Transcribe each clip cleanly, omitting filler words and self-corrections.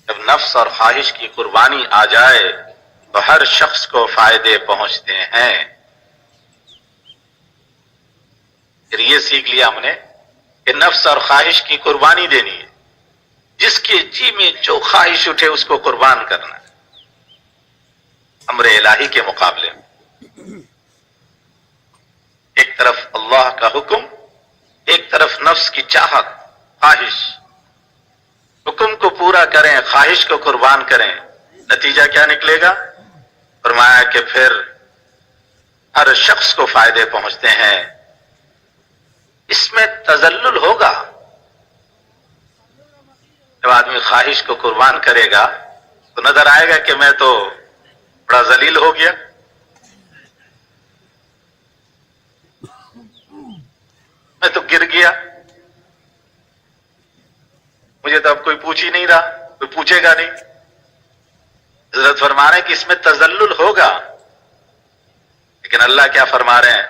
جب نفس اور خواہش کی قربانی آ جائے تو ہر شخص کو فائدے پہنچتے ہیں۔ پھر یہ سیکھ لیا ہم نے کہ نفس اور خواہش کی قربانی دینی ہے، جس کے جی میں جو خواہش اٹھے اس کو قربان کرنا ہے امر الہی کے مقابلے میں۔ ایک طرف اللہ کا حکم، ایک طرف نفس کی چاہت، خواہش۔ حکم کو پورا کریں، خواہش کو قربان کریں، نتیجہ کیا نکلے گا؟ فرمایا کہ پھر ہر شخص کو فائدے پہنچتے ہیں۔ اس میں تذلل ہوگا، جب آدمی خواہش کو قربان کرے گا تو نظر آئے گا کہ میں تو بڑا ذلیل ہو گیا، میں تو گر گیا، مجھے تو اب کوئی پوچھ ہی نہیں رہا، کوئی پوچھے گا نہیں۔ حضرت فرما رہے ہیں کہ اس میں تذلل ہوگا، لیکن اللہ کیا فرما رہے ہیں؟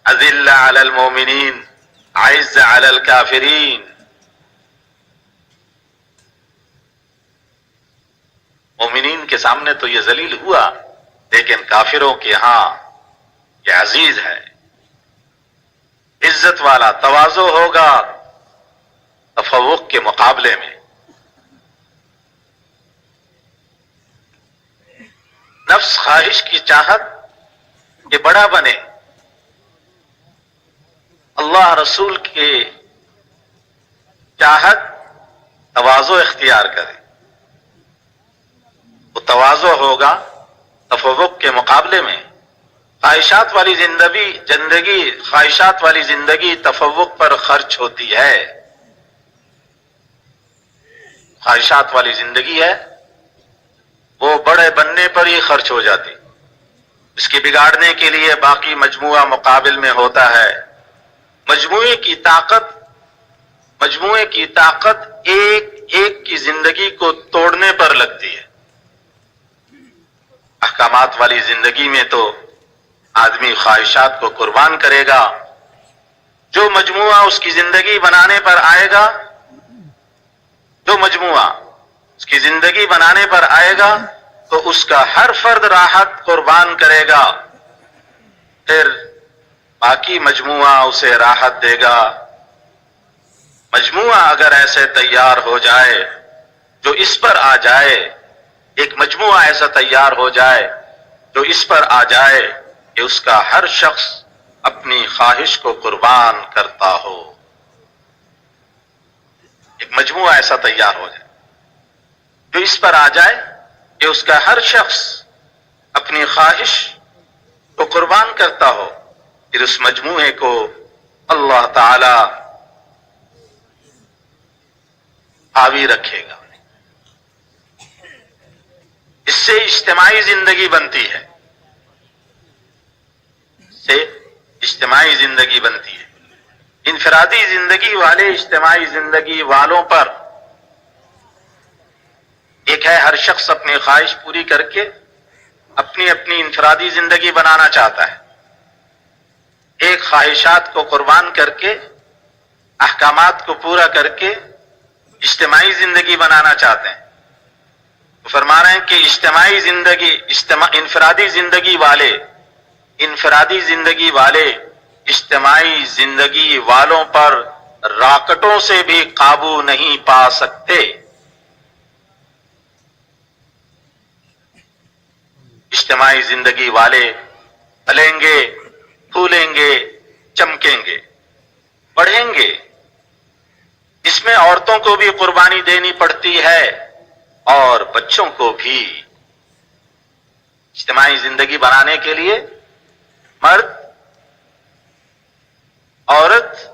اذل علی المومنین اعز علی الکافرین۔ مومنین کے سامنے تو یہ ذلیل ہوا، لیکن کافروں کے ہاں یہ عزیز ہے، عزت والا، تواضع ہوگا تفوق کے مقابلے میں۔ نفس خواہش کی چاہت کہ بڑا بنے، اللہ رسول کی چاہت تواضع اختیار کرے، وہ تواضع ہوگا تفوق کے مقابلے میں۔ خواہشات والی زندگی خواہشات والی زندگی تفوق پر خرچ ہوتی ہے۔ خواہشات والی زندگی ہے وہ بڑے بننے پر ہی خرچ ہو جاتی، اس کے بگاڑنے کے لیے باقی مجموعہ مقابل میں ہوتا ہے۔ مجموعے کی طاقت ایک ایک کی زندگی کو توڑنے پر لگتی ہے۔ احکامات والی زندگی میں تو آدمی خواہشات کو قربان کرے گا، جو مجموعہ اس کی زندگی بنانے پر آئے گا، جو مجموعہ اس کی زندگی بنانے پر آئے گا تو اس کا ہر فرد راحت قربان کرے گا، پھر باقی مجموعہ اسے راحت دے گا۔ مجموعہ اگر ایسے تیار ہو جائے جو اس پر آ جائے، ایک مجموعہ ایسا تیار ہو جائے جو اس پر آ جائے کہ اس کا ہر شخص اپنی خواہش کو قربان کرتا ہو، ایک مجموعہ ایسا تیار ہو جائے جو اس پر آ جائے کہ اس کا ہر شخص اپنی خواہش کو قربان کرتا ہو، پھر اس مجموعے کو اللہ تعالی حاوی رکھے گا۔ اس سے اجتماعی زندگی بنتی ہے، اس سے اجتماعی زندگی بنتی ہے۔ انفرادی زندگی والے اجتماعی زندگی والوں پر ایک ہے ہر شخص اپنی خواہش پوری کر کے اپنی انفرادی زندگی بنانا چاہتا ہے، ایک خواہشات کو قربان کر کے احکامات کو پورا کر کے اجتماعی زندگی بنانا چاہتے ہیں۔ تو فرما رہے ہیں کہ انفرادی زندگی والے اجتماعی زندگی والوں پر راکٹوں سے بھی قابو نہیں پا سکتے۔ اجتماعی زندگی والے پھلیں گے، پھولیں گے، چمکیں گے، بڑھیں گے۔ اس میں عورتوں کو بھی قربانی دینی پڑتی ہے اور بچوں کو بھی۔ اجتماعی زندگی بنانے کے لیے مرد، عورت،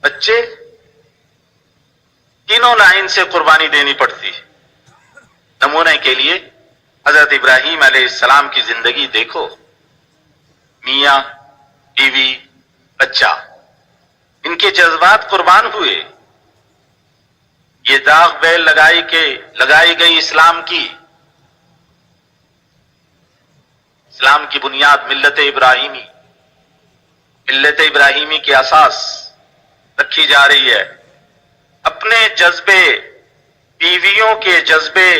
بچے تینوں لائن سے قربانی دینی پڑتی ہے۔ نمونے کے لیے حضرت ابراہیم علیہ السلام کی زندگی دیکھو، میاں، بیوی، بچہ، ان کے جذبات قربان ہوئے۔ یہ داغ بیل لگائی گئی اسلام کی بنیاد ملت ابراہیمی کے اساس رکھی جا رہی ہے۔ اپنے جذبے بیویوں کے جذبے،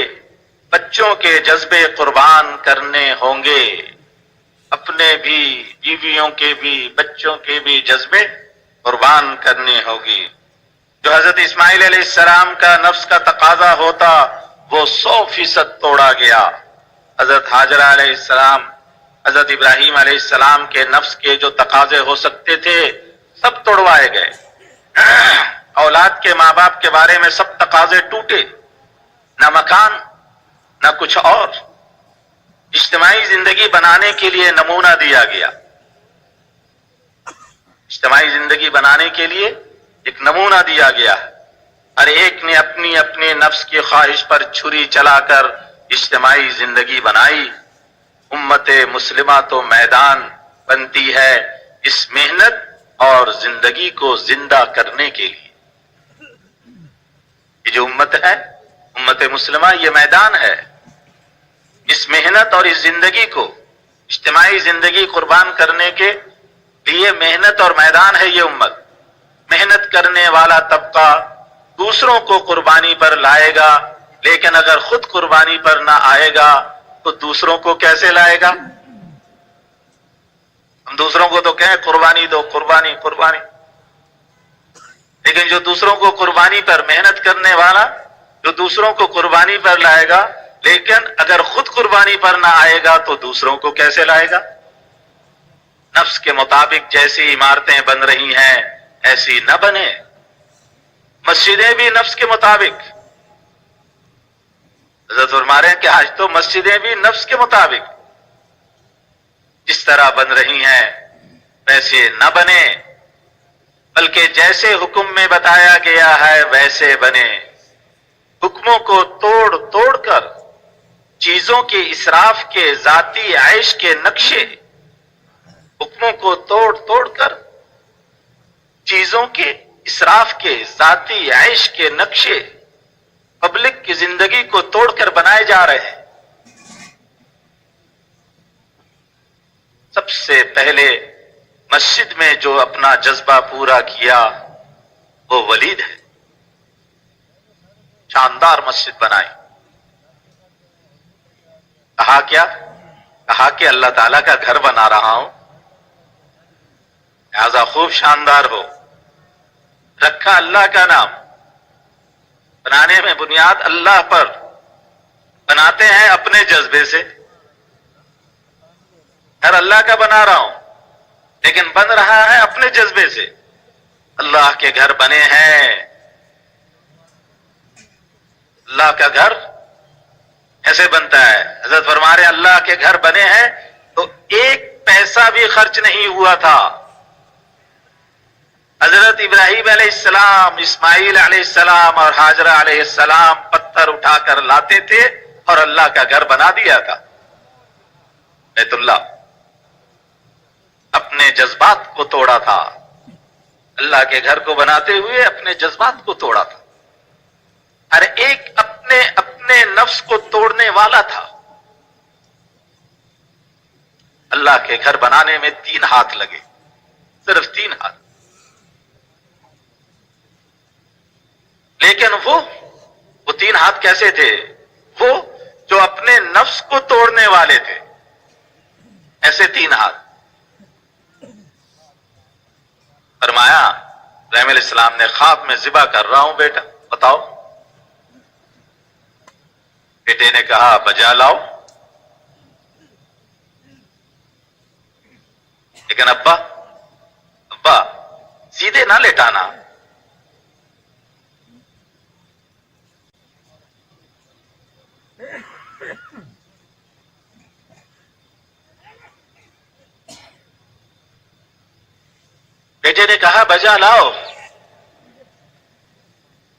بچوں کے جذبے قربان کرنے ہوں گے، اپنے بھی، بیویوں کے بھی، بچوں کے بھی جذبے قربان کرنے ہوگی۔ جو حضرت اسماعیل علیہ السلام کا نفس کا تقاضا ہوتا وہ 100% توڑا گیا۔ حضرت حاجرہ علیہ السلام، حضرت ابراہیم علیہ السلام کے نفس کے جو تقاضے ہو سکتے تھے سب توڑوائے گئے۔ اولاد کے ماں باپ کے بارے میں سب تقاضے ٹوٹے، نہ مکان نہ کچھ اور۔ اجتماعی زندگی بنانے کے لیے نمونہ دیا گیا، اجتماعی زندگی بنانے کے لیے ایک نمونہ دیا گیا۔ ہر ایک نے اپنی اپنے نفس کی خواہش پر چھری چلا کر اجتماعی زندگی بنائی۔ امت مسلمہ تو میدان بنتی ہے اس محنت اور زندگی کو زندہ کرنے کے لیے۔ یہ جو امت ہے، امت مسلمہ، یہ میدان ہے۔ اس محنت اور اس زندگی کو، اجتماعی زندگی قربان کرنے کے لیے محنت اور میدان ہے یہ امت۔ محنت کرنے والا طبقہ دوسروں کو قربانی پر لائے گا، لیکن اگر خود قربانی پر نہ آئے گا تو دوسروں کو کیسے لائے گا؟ ہم دوسروں کو تو کہیں قربانی دو، قربانی قربانی، لیکن جو دوسروں کو قربانی پر محنت کرنے والا، جو دوسروں کو قربانی پر لائے گا، لیکن اگر خود قربانی پر نہ آئے گا تو دوسروں کو کیسے لائے گا؟ نفس کے مطابق جیسی عمارتیں بن رہی ہیں ایسی نہ بنے، مسجدیں بھی نفس کے مطابق۔ حضرت فرما رہے ہیں کہ آج تو مسجدیں بھی نفس کے مطابق جس طرح بن رہی ہیں ویسے نہ بنے، بلکہ جیسے حکم میں بتایا گیا ہے ویسے بنے۔ حکموں کو توڑ توڑ کر چیزوں کے اسراف کے ذاتی عیش کے نقشے، حکموں کو توڑ توڑ کر چیزوں کے اسراف کے ذاتی عیش کے نقشے پبلک کی زندگی کو توڑ کر بنائے جا رہے ہیں۔ سب سے پہلے مسجد میں جو اپنا جذبہ پورا کیا وہ ولید ہے۔ شاندار مسجد بنائی، کہا کیا؟ کہا کہ اللہ تعالیٰ کا گھر بنا رہا ہوں، لہذا خوب شاندار ہو۔ رکھا اللہ کا نام، بنانے میں بنیاد اللہ پر، بناتے ہیں اپنے جذبے سے۔ گھر اللہ کا بنا رہا ہوں لیکن بن رہا ہے اپنے جذبے سے۔ اللہ کے گھر بنے ہیں، اللہ کا گھر ایسے بنتا ہے۔ حضرت فرما رہے اللہ کے گھر بنے ہیں تو ایک پیسہ بھی خرچ نہیں ہوا تھا۔ حضرت ابراہیم علیہ السلام، اسماعیل علیہ السلام اور حاجرہ علیہ السلام پتھر اٹھا کر لاتے تھے اور اللہ کا گھر بنا دیا تھا، بیت اللہ۔ اپنے جذبات کو توڑا تھا، اللہ کے گھر کو بناتے ہوئے اپنے جذبات کو توڑا تھا۔ ہر ایک اپنے اپنے نفس کو توڑنے والا تھا۔ اللہ کے گھر بنانے میں 3 ہاتھ لگے، صرف 3 ہاتھ، لیکن وہ 3 ہاتھ کیسے تھے؟ وہ جو اپنے نفس کو توڑنے والے تھے، ایسے 3 ہاتھ۔ فرمایا ابراہیم علیہ السلام نے خواب میں ذبح کر رہا ہوں بیٹا، بتاؤ۔ بیٹے نے کہا بجا لاؤ، لیکن ابا سیدھے نہ لٹانا۔ بیٹے نے کہا بجا لاؤ،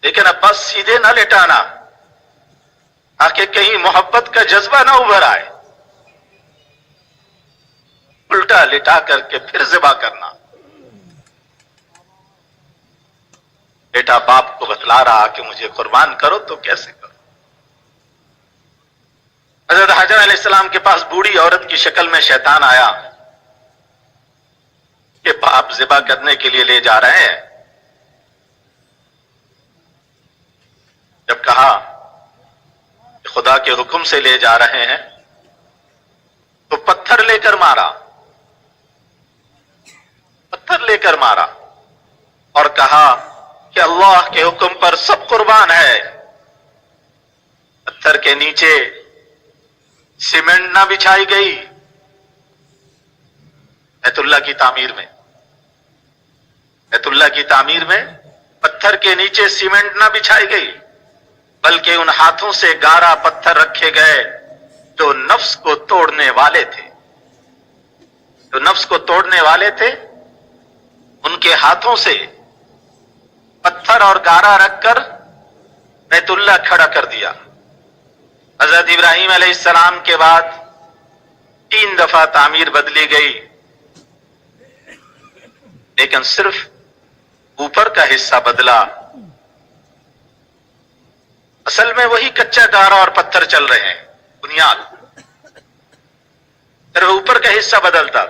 لیکن ابا سیدھے نہ لٹانا تاکہ کہیں محبت کا جذبہ نہ ابھر آئے، الٹا لٹا کر کے پھر ذبح کرنا۔ بیٹا باپ کو بتلا رہا کہ مجھے قربان کرو تو کیسے کرو۔ حضرت حاجرہ علیہ السلام کے پاس بوڑھی عورت کی شکل میں شیطان آیا کہ باپ ذبح کرنے کے لیے لے جا رہے ہیں۔ جب کہا خدا کے حکم سے لے جا رہے ہیں تو پتھر لے کر مارا، پتھر لے کر مارا اور کہا کہ اللہ کے حکم پر سب قربان ہے۔ پتھر کے نیچے سیمنٹ نہ بچھائی گئی بیت اللہ کی تعمیر میں، بیت اللہ کی تعمیر میں پتھر کے نیچے سیمنٹ نہ بچھائی گئی، بلکہ ان ہاتھوں سے گارا پتھر رکھے گئے جو نفس کو توڑنے والے تھے، جو نفس کو توڑنے والے تھے، ان کے ہاتھوں سے پتھر اور گارا رکھ کر بیت اللہ کھڑا کر دیا۔ حضرت ابراہیم علیہ السلام کے بعد 3 دفعہ تعمیر بدلی گئی، لیکن صرف اوپر کا حصہ بدلا۔ اصل میں وہی کچا گارا اور پتھر چل رہے ہیں، بنیاد، صرف اوپر کا حصہ بدلتا۔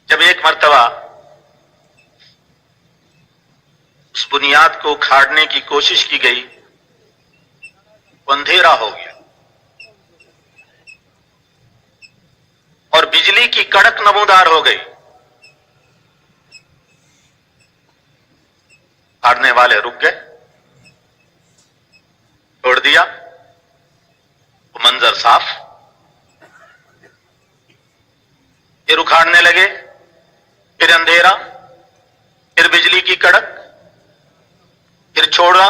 جب ایک مرتبہ اس بنیاد کو اکھاڑنے کی کوشش کی گئی، وہ اندھیرا ہو گیا اور بجلی کی کڑک نمودار ہو گئی۔ اکھاڑنے والے رک گئے، چھوڑ دیا، وہ منظر صاف، پھر اکھاڑنے لگے، پھر اندھیرا، پھر بجلی کی کڑک، پھر چھوڑا،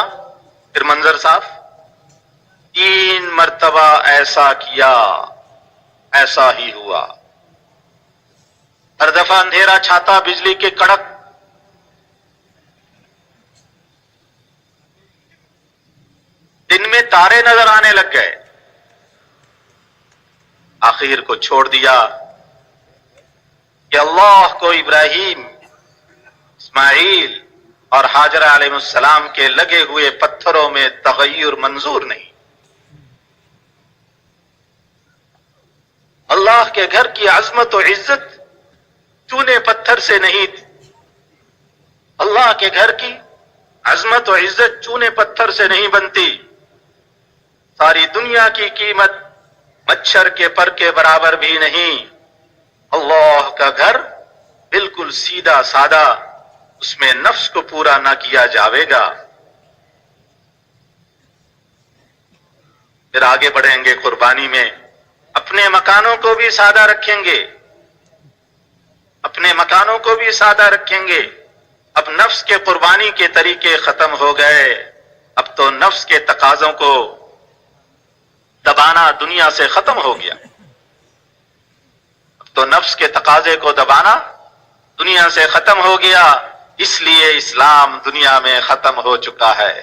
پھر منظر صاف۔ 3 مرتبہ ایسا کیا، ایسا ہی ہوا۔ ہر دفعہ اندھیرا چھاتا، بجلی کی کڑک، دن میں تارے نظر آنے لگ گئے۔ آخر کو چھوڑ دیا کہ اللہ کو ابراہیم، اسماعیل اور ہاجرہ علیہ السلام کے لگے ہوئے پتھروں میں تغیر منظور نہیں۔ اللہ کے گھر کی عظمت و عزت چونے پتھر سے نہیں تھی، اللہ کے گھر کی عظمت و عزت چونے پتھر سے نہیں بنتی۔ ساری دنیا کی قیمت مچھر کے پر کے برابر بھی نہیں۔ اللہ کا گھر بالکل سیدھا سادہ، اس میں نفس کو پورا نہ کیا جاوے گا۔ پھر آگے بڑھیں گے قربانی میں، اپنے مکانوں کو بھی سادہ رکھیں گے، اپنے مکانوں کو بھی سادہ رکھیں گے۔ اب نفس کے قربانی کے طریقے ختم ہو گئے، اب تو نفس کے تقاضوں کو دبانا دنیا سے ختم ہو گیا، اب تو نفس کے تقاضے کو دبانا دنیا سے ختم ہو گیا، اس لیے اسلام دنیا میں ختم ہو چکا ہے۔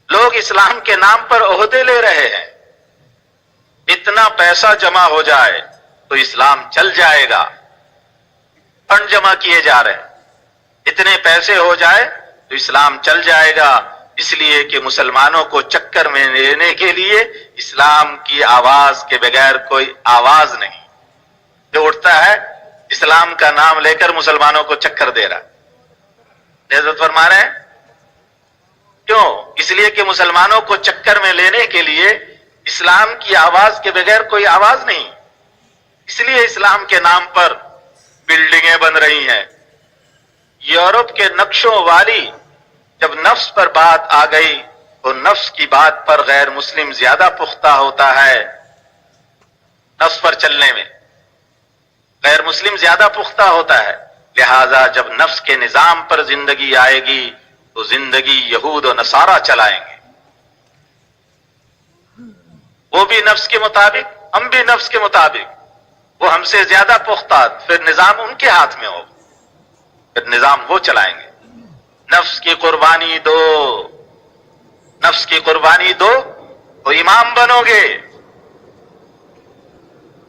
لوگ اسلام کے نام پر عہدے لے رہے ہیں، اتنا پیسہ جمع ہو جائے تو اسلام چل جائے گا، فنڈ جمع کیے جا رہے ہیں، اتنے پیسے ہو جائے تو اسلام چل جائے گا، اس لیے کہ مسلمانوں کو چکر میں لینے کے لیے اسلام کی آواز کے بغیر کوئی آواز نہیں۔ جو اٹھتا ہے اسلام کا نام لے کر مسلمانوں کو چکر دے رہا ہے، حضرت فرما رہے ہیں کیوں؟ اس لیے کہ مسلمانوں کو چکر میں لینے کے لیے اسلام کی آواز کے بغیر کوئی آواز نہیں، اس لیے اسلام کے نام پر بلڈنگیں بن رہی ہیں۔ یورپ کے نقشوں والی جب نفس پر بات آ گئی تو نفس کی بات پر غیر مسلم زیادہ پختہ ہوتا ہے، نفس پر چلنے میں غیر مسلم زیادہ پختہ ہوتا ہے، لہذا جب نفس کے نظام پر زندگی آئے گی تو زندگی یہود و نصارہ چلائیں گے، وہ بھی نفس کے مطابق، ہم بھی نفس کے مطابق، وہ ہم سے زیادہ پختہ، پھر نظام ان کے ہاتھ میں ہوگا، پھر نظام وہ چلائیں گے۔ نفس کی قربانی دو، نفس کی قربانی دو تو امام بنو گے۔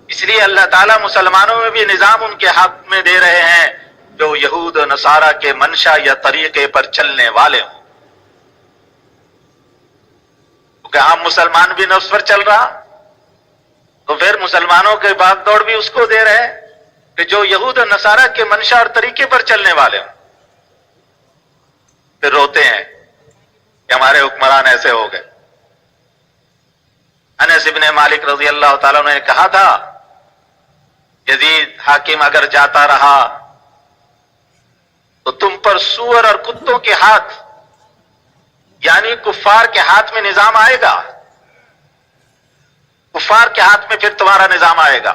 اس لیے اللہ تعالیٰ مسلمانوں میں بھی نظام ان کے ہاتھ میں دے رہے ہیں جو یہود و نصارہ کے منشا یا طریقے پر چلنے والے ہوں، کیونکہ عام مسلمان بھی نفس پر چل رہا تو پھر مسلمانوں کے بھاگ دوڑ بھی اس کو دے رہے ہیں کہ جو یہود و نصارہ کے منشا اور طریقے پر چلنے والے ہوں۔ پھر روتے ہیں کہ ہمارے حکمران ایسے ہو گئے. انس ابن مالک رضی اللہ تعالیٰ نے کہا تھا یزید حاکم اگر جاتا رہا تو تم پر سور اور کتوں کے ہاتھ یعنی کفار کے ہاتھ میں نظام آئے گا، کفار کے ہاتھ میں پھر تمہارا نظام آئے گا.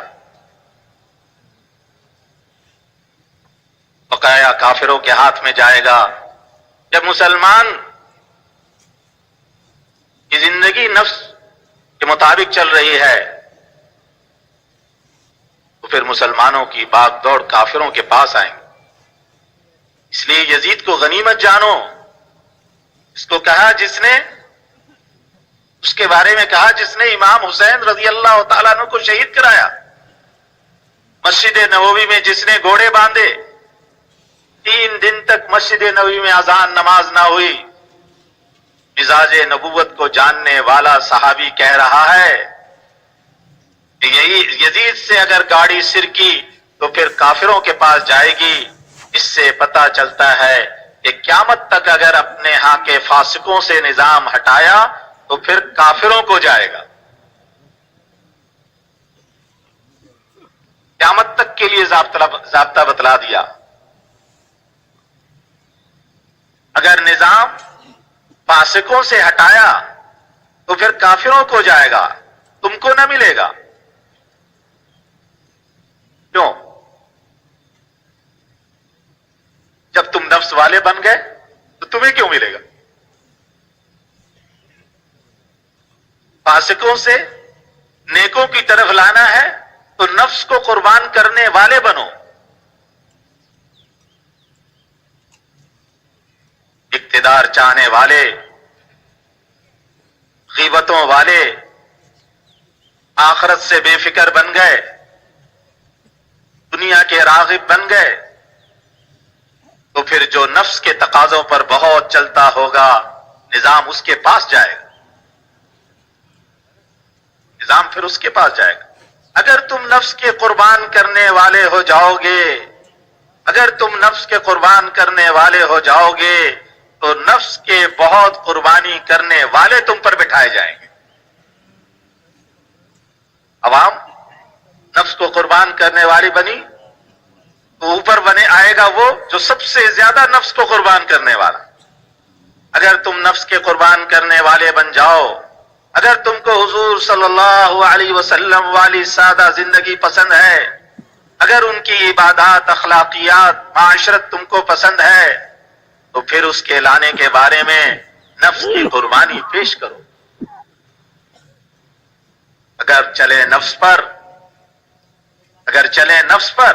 بقایا کافروں کے ہاتھ میں جائے گا. جب مسلمان کی زندگی نفس کے مطابق چل رہی ہے تو پھر مسلمانوں کی بھاگ دوڑ کافروں کے پاس آئیں گے. اس لیے یزید کو غنیمت جانو. اس کو کہا جس نے، اس کے بارے میں کہا جس نے امام حسین رضی اللہ تعالیٰ عنہ کو شہید کرایا. مسجد نبوی میں جس نے گھوڑے باندھے، 3 دن تک مسجد نبوی میں اذان نماز نہ ہوئی. مزاج نبوت کو جاننے والا صحابی کہہ رہا ہے کہ یہی یزید سے اگر گاڑی سرکی تو پھر کافروں کے پاس جائے گی. اس سے پتہ چلتا ہے کہ قیامت تک اگر اپنے ہاں کے فاسقوں سے نظام ہٹایا تو پھر کافروں کو جائے گا. قیامت تک کے لیے ضابطہ بتلا دیا. اگر نظام فاسقوں سے ہٹایا تو پھر کافروں کو جائے گا، تم کو نہ ملے گا. کیوں؟ جب تم نفس والے بن گئے تو تمہیں کیوں ملے گا؟ فاسقوں سے نیکوں کی طرف لانا ہے تو نفس کو قربان کرنے والے بنو. اقتدار چاہنے والے، غیبتوں والے آخرت سے بے فکر بن گئے، دنیا کے راغب بن گئے تو پھر جو نفس کے تقاضوں پر بہت چلتا ہوگا نظام اس کے پاس جائے گا. نظام پھر اس کے پاس جائے گا. اگر تم نفس کے قربان کرنے والے ہو جاؤ گے، اگر تم نفس کے قربان کرنے والے ہو جاؤ گے تو نفس کے بہت قربانی کرنے والے تم پر بٹھائے جائیں گے. عوام نفس کو قربان کرنے والی بنی تو اوپر بنے آئے گا وہ جو سب سے زیادہ نفس کو قربان کرنے والا. اگر تم نفس کے قربان کرنے والے بن جاؤ، اگر تم کو حضور صلی اللہ علیہ وسلم والی سادہ زندگی پسند ہے، اگر ان کی عبادات، اخلاقیات، معاشرت تم کو پسند ہے تو پھر اس کے لانے کے بارے میں نفس کی قربانی پیش کرو. اگر چلے نفس پر، اگر چلے نفس پر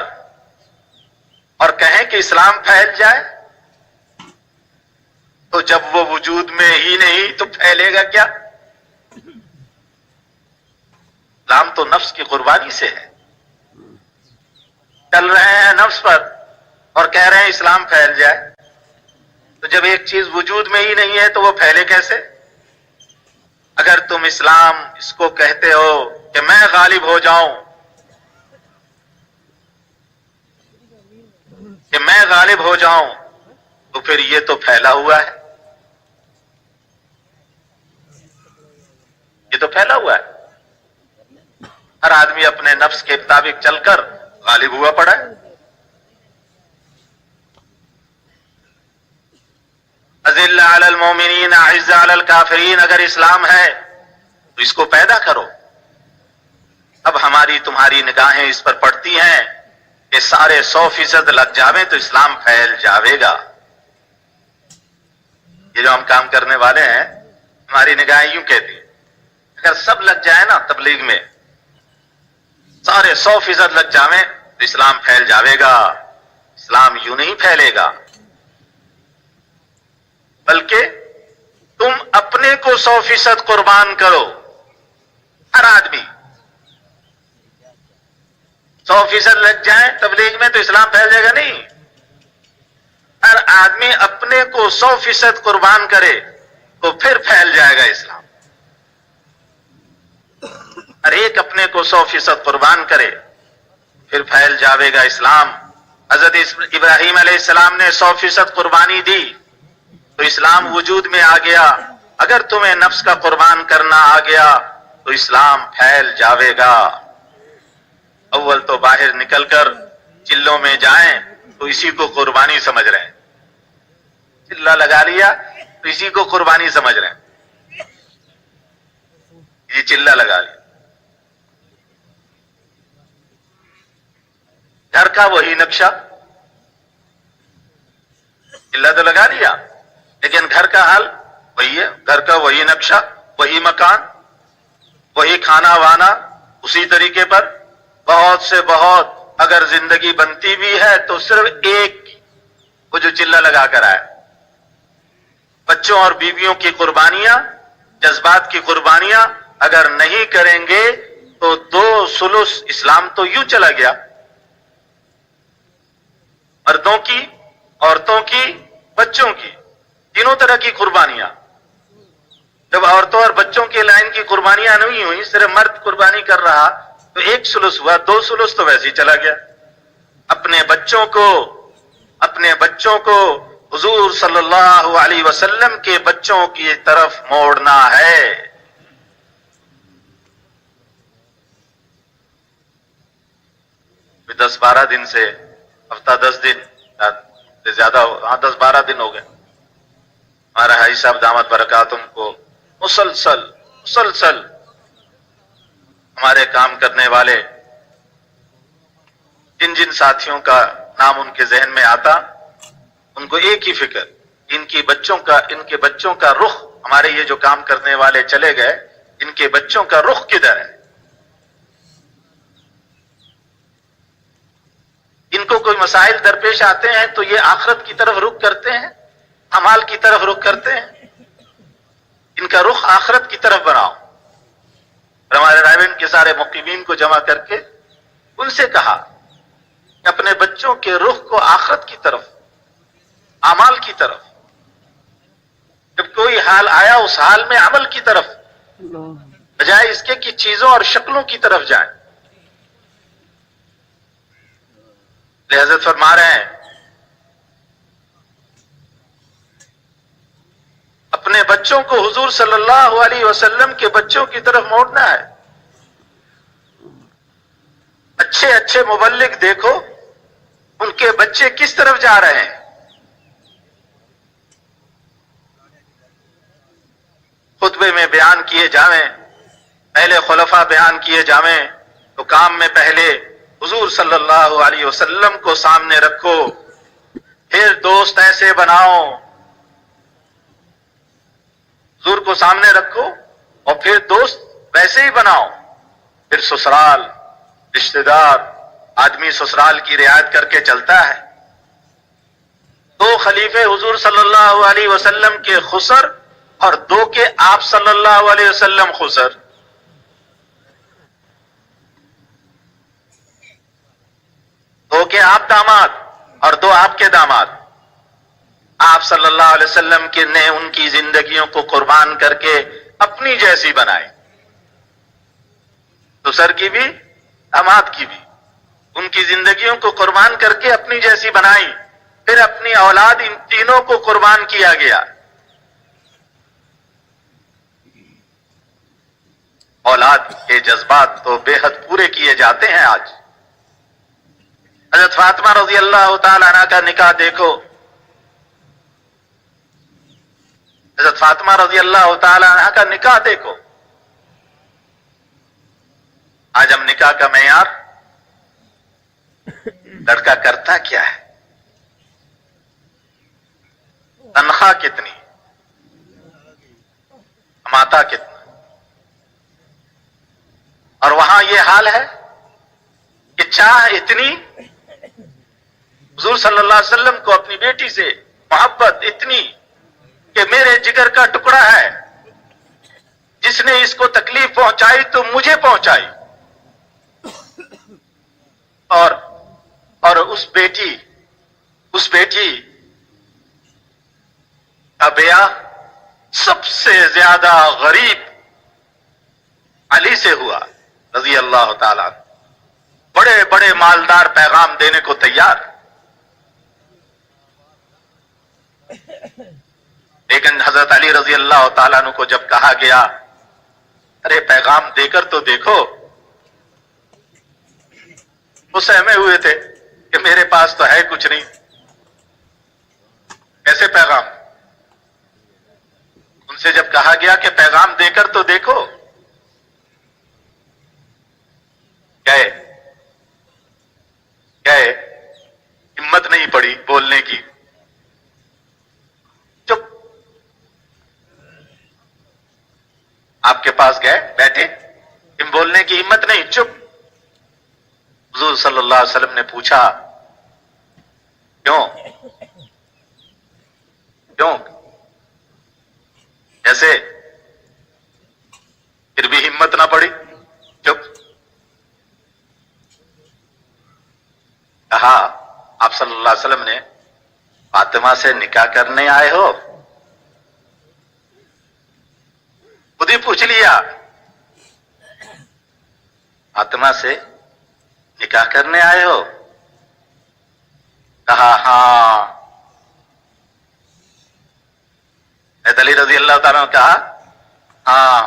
اور کہیں کہ اسلام پھیل جائے تو جب وہ وجود میں ہی نہیں تو پھیلے گا کیا؟ اسلام تو نفس کی قربانی سے ہے. چل رہے ہیں نفس پر اور کہہ رہے ہیں اسلام پھیل جائے، تو جب ایک چیز وجود میں ہی نہیں ہے تو وہ پھیلے کیسے؟ اگر تم اسلام اس کو کہتے ہو کہ میں غالب ہو جاؤں، کہ میں غالب ہو جاؤں، تو پھر یہ تو پھیلا ہوا ہے، یہ تو پھیلا ہوا ہے. ہر آدمی اپنے نفس کے مطابق چل کر غالب ہوا پڑا ہے. اذل علی المومنین اعز علی الکافرین، اگر اسلام ہے تو اس کو پیدا کرو. اب ہماری تمہاری نگاہیں اس پر پڑتی ہیں کہ سارے 100% لگ جاویں تو اسلام پھیل جاوے گا. یہ جو ہم کام کرنے والے ہیں ہماری نگاہیں یوں کہتی ہیں اگر سب لگ جائے نا تبلیغ میں، سارے 100% لگ جاویں تو اسلام پھیل جاوے گا. اسلام یوں نہیں پھیلے گا، بلکہ تم اپنے کو 100% قربان کرو. ہر آدمی 100% لگ جائے تبلیغ میں تو اسلام پھیل جائے گا نہیں. ہر آدمی اپنے کو 100% قربان کرے تو پھر پھیل جائے گا اسلام. ہر ایک اپنے کو 100% قربان کرے پھر پھیل جاوے گا اسلام. حضرت ابراہیم علیہ السلام نے 100% قربانی دی تو اسلام وجود میں آ گیا. اگر تمہیں نفس کا قربان کرنا آ گیا تو اسلام پھیل جاوے گا. اول تو باہر نکل کر چلوں میں جائیں تو اسی کو قربانی سمجھ رہے ہیں. چلہ لگا لیا تو اسی کو قربانی سمجھ رہے ہیں. یہ چلہ لگا لیا. گھر کا وہی نقشہ، چلہ تو لگا لیا لیکن گھر کا حال وہی ہے. گھر کا وہی نقشہ، وہی مکان، وہی کھانا وانا اسی طریقے پر. بہت سے بہت اگر زندگی بنتی بھی ہے تو صرف ایک وہ جو چلہ لگا کر آئے. بچوں اور بیویوں کی قربانیاں، جذبات کی قربانیاں اگر نہیں کریں گے تو 2/3 اسلام تو یوں چلا گیا. مردوں کی، عورتوں کی، بچوں کی، تینوں طرح کی قربانیاں. جب عورتوں اور بچوں کے لائن کی قربانیاں نہیں ہوئی، صرف مرد قربانی کر رہا تو 1/3 ہوا، 2/3 تو ویسے ہی چلا گیا. اپنے بچوں کو حضور صلی اللہ علیہ وسلم کے بچوں کی طرف موڑنا ہے. بھی 10-12 دن سے، ہفتہ 10 دن سے زیادہ، 10-12 دن ہو گئے ہمارا حاجی صاحب دامت برکاتہم کو مسلسل ہمارے کام کرنے والے جن ساتھیوں کا نام ان کے ذہن میں آتا، ان کو ایک ہی فکر، ان کے بچوں کا رخ، ہمارے یہ جو کام کرنے والے چلے گئے ان کے بچوں کا رخ کدھر ہے؟ ان کو کوئی مسائل درپیش آتے ہیں تو یہ آخرت کی طرف رخ کرتے ہیں، اعمال کی طرف رخ کرتے ہیں. ان کا رخ آخرت کی طرف بناؤ. ہمارے رائبین کے سارے مقیمین کو جمع کر کے ان سے کہا کہ اپنے بچوں کے رخ کو آخرت کی طرف، اعمال کی طرف، جب کوئی حال آیا اس حال میں عمل کی طرف بجائے اس کے کہ چیزوں اور شکلوں کی طرف جائیں. حضرت فرما رہے ہیں اپنے بچوں کو حضور صلی اللہ علیہ وسلم کے بچوں کی طرف موڑنا ہے. اچھے مبلغ دیکھو ان کے بچے کس طرف جا رہے ہیں. خطبے میں بیان کیے جاویں، پہلے خلفاء بیان کیے جاویں تو کام میں پہلے حضور صلی اللہ علیہ وسلم کو سامنے رکھو، پھر دوست ایسے بناؤ، حضور کو سامنے رکھو اور پھر دوست ویسے ہی بناؤ. پھر سسرال، رشتہ دار، آدمی سسرال کی رعایت کر کے چلتا ہے. 2 خلیفے حضور صلی اللہ علیہ وسلم کے خسر اور 2 کے آپ صلی اللہ علیہ وسلم خسر. 2 کے آپ داماد اور 2 آپ کے داماد. آپ صلی اللہ علیہ وسلم کے نے ان کی زندگیوں کو قربان کر کے اپنی جیسی بنائی. سسر کی بھی، داماد کی بھی، ان کی زندگیوں کو قربان کر کے اپنی جیسی بنائی. پھر اپنی اولاد، ان تینوں کو قربان کیا گیا. اولاد کے جذبات تو بے حد پورے کیے جاتے ہیں. آج حضرت فاطمہ رضی اللہ تعالی عنہ کا نکاح دیکھو. حضرت فاطمہ رضی اللہ تعالی عنہ کا نکاح دیکھو. آج ہم نکاح کا معیار، لڑکا کرتا کیا ہے، تنخواہ کتنی، کماتا کتنا، اور وہاں یہ حال ہے کہ چاہ اتنی، حضور صلی اللہ علیہ وسلم کو اپنی بیٹی سے محبت اتنی کہ میرے جگر کا ٹکڑا ہے، جس نے اس کو تکلیف پہنچائی تو مجھے پہنچائی. اور اس بیٹی کا بیاہ سب سے زیادہ غریب علی سے ہوا رضی اللہ تعالیٰ. بڑے بڑے مالدار پیغام دینے کو تیار. حضرت علی رضی اللہ تعالیٰ عنہ کو جب کہا گیا ارے پیغام دے کر تو دیکھو، وہ سہمے ہوئے تھے کہ میرے پاس تو ہے کچھ نہیں، کیسے پیغام؟ ان سے جب کہا گیا کہ پیغام دے کر تو دیکھو، گئے ہمت نہیں پڑی بولنے کی، چپ، آپ کے پاس گئے بیٹھے، بولنے کی ہمت نہیں، چپ۔ حضور صلی اللہ علیہ وسلم نے پوچھا کیوں ایسے؟ پھر بھی ہمت نہ پڑی، چپ۔ کہا آپ صلی اللہ علیہ وسلم نے فاطمہ سے نکاح کرنے آئے ہو؟ خود ہی پوچھ لیا، فاطمہ سے نکاح کرنے آئے ہو؟ کہا ہاں۔ حضرت علی رضی اللہ تعالیٰ نے کہا ہاں۔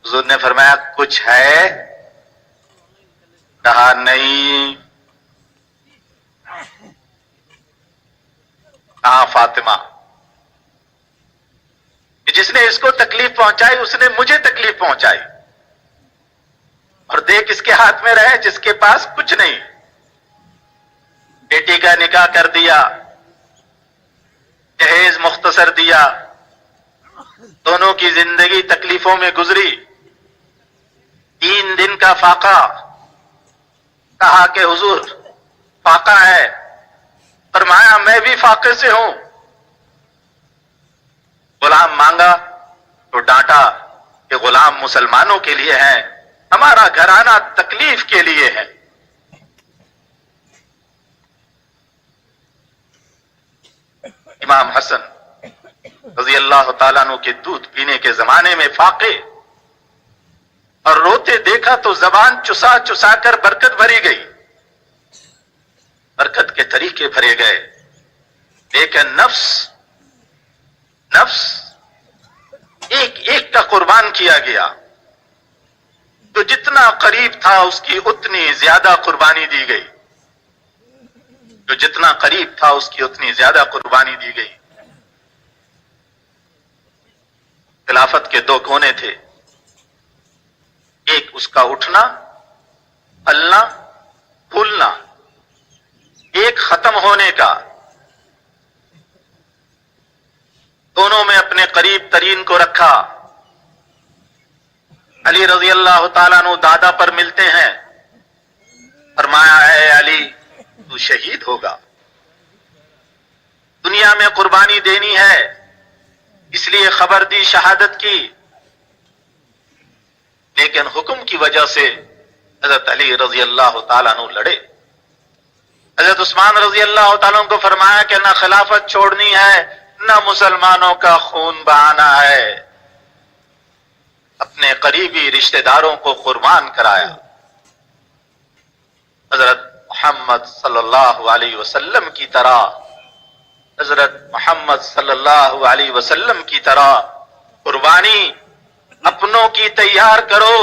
حضور نے فرمایا کچھ ہے؟ کہا نہیں۔ کہا فاطمہ، جس نے اس کو تکلیف پہنچائی اس نے مجھے تکلیف پہنچائی، اور دیکھ اس کے ہاتھ میں رہے جس کے پاس کچھ نہیں، بیٹی کا نکاح کر دیا، جہیز مختصر دیا، دونوں کی زندگی تکلیفوں میں گزری، 3 دن کا فاقہ، کہا کہ حضور فاقہ ہے، فرمایا میں بھی فاقے سے ہوں۔ غلام مانگا تو ڈانٹا کہ غلام مسلمانوں کے لیے ہیں، ہمارا گھرانہ تکلیف کے لیے ہے۔ امام حسن رضی اللہ تعالیٰ عنہ کے دودھ پینے کے زمانے میں فاقے، اور روتے دیکھا تو زبان چسا چسا کر برکت بھری گئی، برکت کے طریقے بھرے گئے، لیکن نفس ایک ایک کا قربان کیا گیا، تو جتنا قریب تھا اس کی اتنی زیادہ قربانی دی گئی، جو جتنا قریب تھا اس کی اتنی زیادہ قربانی دی گئی۔ خلافت کے 2 کونے تھے، ایک اس کا اٹھنا، پھلنا، پھولنا، ایک ختم ہونے کا۔ دونوں میں اپنے قریب ترین کو رکھا۔ علی رضی اللہ تعالیٰ عنہ دادا پر ملتے ہیں، فرمایا اے علی تو شہید ہوگا، دنیا میں قربانی دینی ہے، اس لیے خبر دی شہادت کی، لیکن حکم کی وجہ سے حضرت علی رضی اللہ تعالیٰ عنہ لڑے۔ حضرت عثمان رضی اللہ تعالیٰ عنہ کو فرمایا کہ نہ خلافت چھوڑنی ہے نہ مسلمانوں کا خون بہانا ہے، اپنے قریبی رشتہ داروں کو قربان کرایا۔ حضرت محمد صلی اللہ علیہ وسلم کی طرح، حضرت محمد صلی اللہ علیہ وسلم کی طرح قربانی اپنوں کی تیار کرو،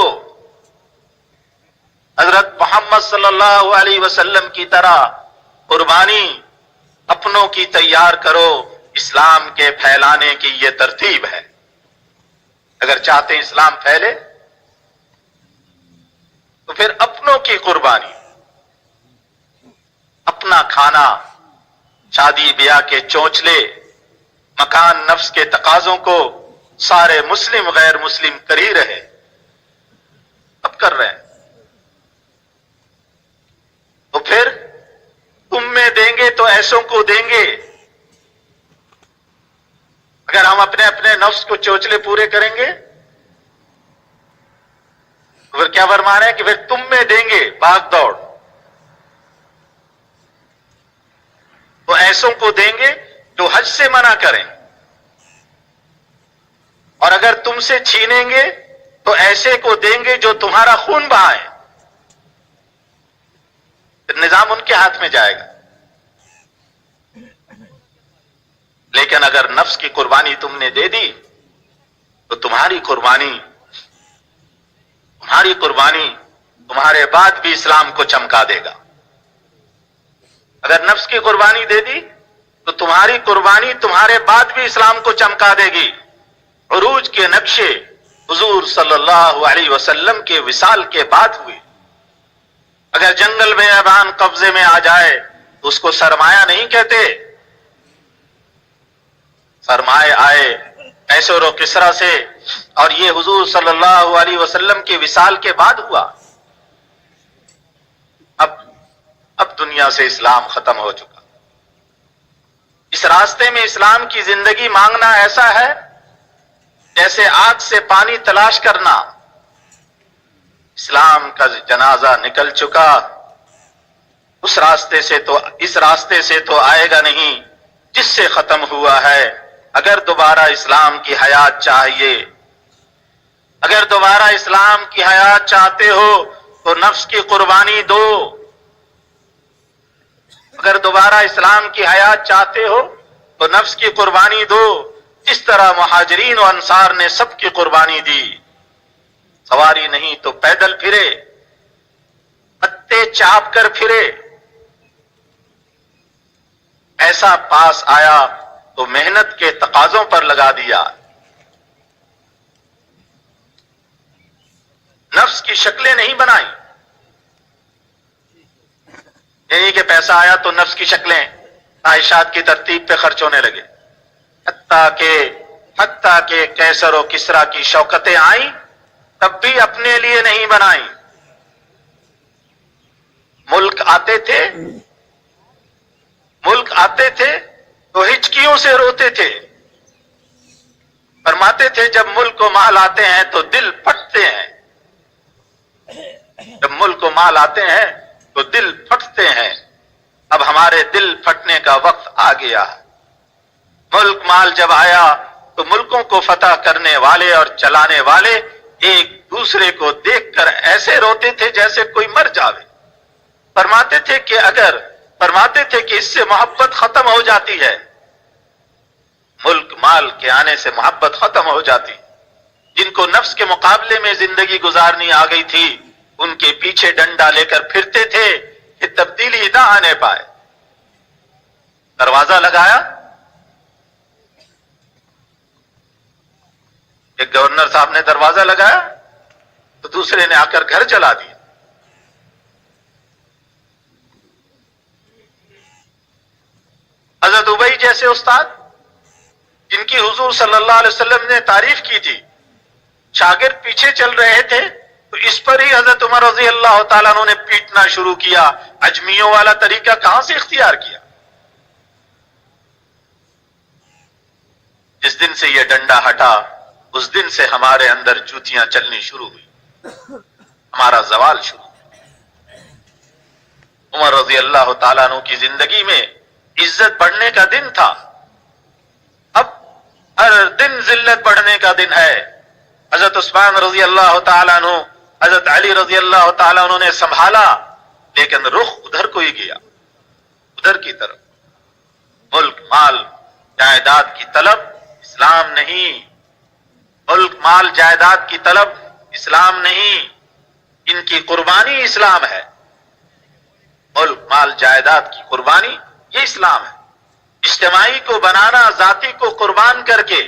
حضرت محمد صلی اللہ علیہ وسلم کی طرح قربانی اپنوں کی تیار کرو۔ اسلام کے پھیلانے کی یہ ترتیب ہے۔ اگر چاہتے ہیں اسلام پھیلے تو پھر اپنوں کی قربانی، اپنا کھانا، شادی بیاہ کے چونچلے، مکان نفس کے تقاضوں کو سارے مسلم غیر مسلم کر ہی رہے، اب کر رہے ہیں، تو پھر تم میں دیں گے تو ایسوں کو دیں گے۔ اگر ہم اپنے اپنے نفس کو چوچلے پورے کریں گے تو پھر کیا فرمان ہے کہ پھر تم میں دیں گے بھاگ دوڑ، تو ایسوں کو دیں گے جو حج سے منع کریں، اور اگر تم سے چھینیں گے تو ایسے کو دیں گے جو تمہارا خون بہائے، پھر نظام ان کے ہاتھ میں جائے گا۔ لیکن اگر نفس کی قربانی تم نے دے دی تو تمہاری قربانی تمہارے بعد بھی اسلام کو چمکا دے گا. اگر نفس کی قربانی دے دی تو تمہاری قربانی تمہارے بعد بھی اسلام کو چمکا دے گی. عروج کے نقشے حضور صلی اللہ علیہ وسلم کے وصال کے بعد ہوئے. اگر جنگل میں بیابان قبضے میں آ جائے تو اس کو سرمایہ نہیں کہتے. سرمایہ آئے قیصر و کسریٰ سے اور یہ حضور صلی اللہ علیہ وسلم کے وصال کے بعد ہوا. اب دنیا سے اسلام ختم ہو چکا. اس راستے میں اسلام کی زندگی مانگنا ایسا ہے جیسے آگ سے پانی تلاش کرنا. اسلام کا جنازہ نکل چکا. اس راستے سے تو آئے گا نہیں جس سے ختم ہوا ہے. اگر دوبارہ اسلام کی حیات چاہیے، اگر دوبارہ اسلام کی حیات چاہتے ہو تو نفس کی قربانی دو. اگر دوبارہ اسلام کی حیات چاہتے ہو تو نفس کی قربانی دو. اس طرح مہاجرین و انصار نے سب کی قربانی دی. سواری نہیں تو پیدل پھرے، پتے چاپ کر پھرے. ایسا پاس آیا تو محنت کے تقاضوں پر لگا دیا. نفس کی شکلیں نہیں بنائیں. یعنی کہ پیسہ آیا تو نفس کی شکلیں خواہشات کی ترتیب پہ خرچ ہونے لگے. حتیٰ کہ قیصر و کسریٰ کی شوکتیں آئیں تب بھی اپنے لیے نہیں بنائیں. ملک آتے تھے تو ہچکیوں سے روتے تھے. فرماتے تھے جب ملک و مال آتے ہیں تو دل پھٹتے ہیں. جب ملک و مال آتے ہیں تو دل پھٹتے ہیں. اب ہمارے دل پھٹنے کا وقت آ گیا. ملک مال جب آیا تو ملکوں کو فتح کرنے والے اور چلانے والے ایک دوسرے کو دیکھ کر ایسے روتے تھے جیسے کوئی مر جاوے. فرماتے تھے کہ اس سے محبت ختم ہو جاتی ہے. ملک مال کے آنے سے محبت ختم ہو جاتی. جن کو نفس کے مقابلے میں زندگی گزارنی آ گئی تھی ان کے پیچھے ڈنڈا لے کر پھرتے تھے کہ تبدیلی نہ آنے پائے. دروازہ لگایا، ایک گورنر صاحب نے دروازہ لگایا تو دوسرے نے آ کر گھر جلا دیا. حضرت ابئی جیسے استاد جن کی حضور صلی اللہ علیہ وسلم نے تعریف کی تھی، شاگرد پیچھے چل رہے تھے تو اس پر ہی حضرت عمر رضی اللہ تعالیٰ عنہ نے پیٹنا شروع کیا. اجمیوں والا طریقہ کہاں سے اختیار کیا؟ جس دن سے یہ ڈنڈا ہٹا اس دن سے ہمارے اندر جوتیاں چلنی شروع ہوئی، ہمارا زوال شروع ہوا. عمر رضی اللہ تعالیٰ عنہ کی زندگی میں عزت بڑھنے کا دن تھا. اب ہر دن ذلت بڑھنے کا دن ہے. حضرت عثمان رضی اللہ تعالیٰ عنہ، حضرت علی رضی اللہ تعالیٰ عنہ نے سنبھالا لیکن رخ ادھر کو ہی گیا، ادھر کی طرف. ملک مال جائیداد کی طلب اسلام نہیں. ملک مال جائیداد کی طلب اسلام نہیں. ان کی قربانی اسلام ہے. ملک مال جائیداد کی قربانی یہ اسلام ہے. اجتماعی کو بنانا ذاتی کو قربان کر کے،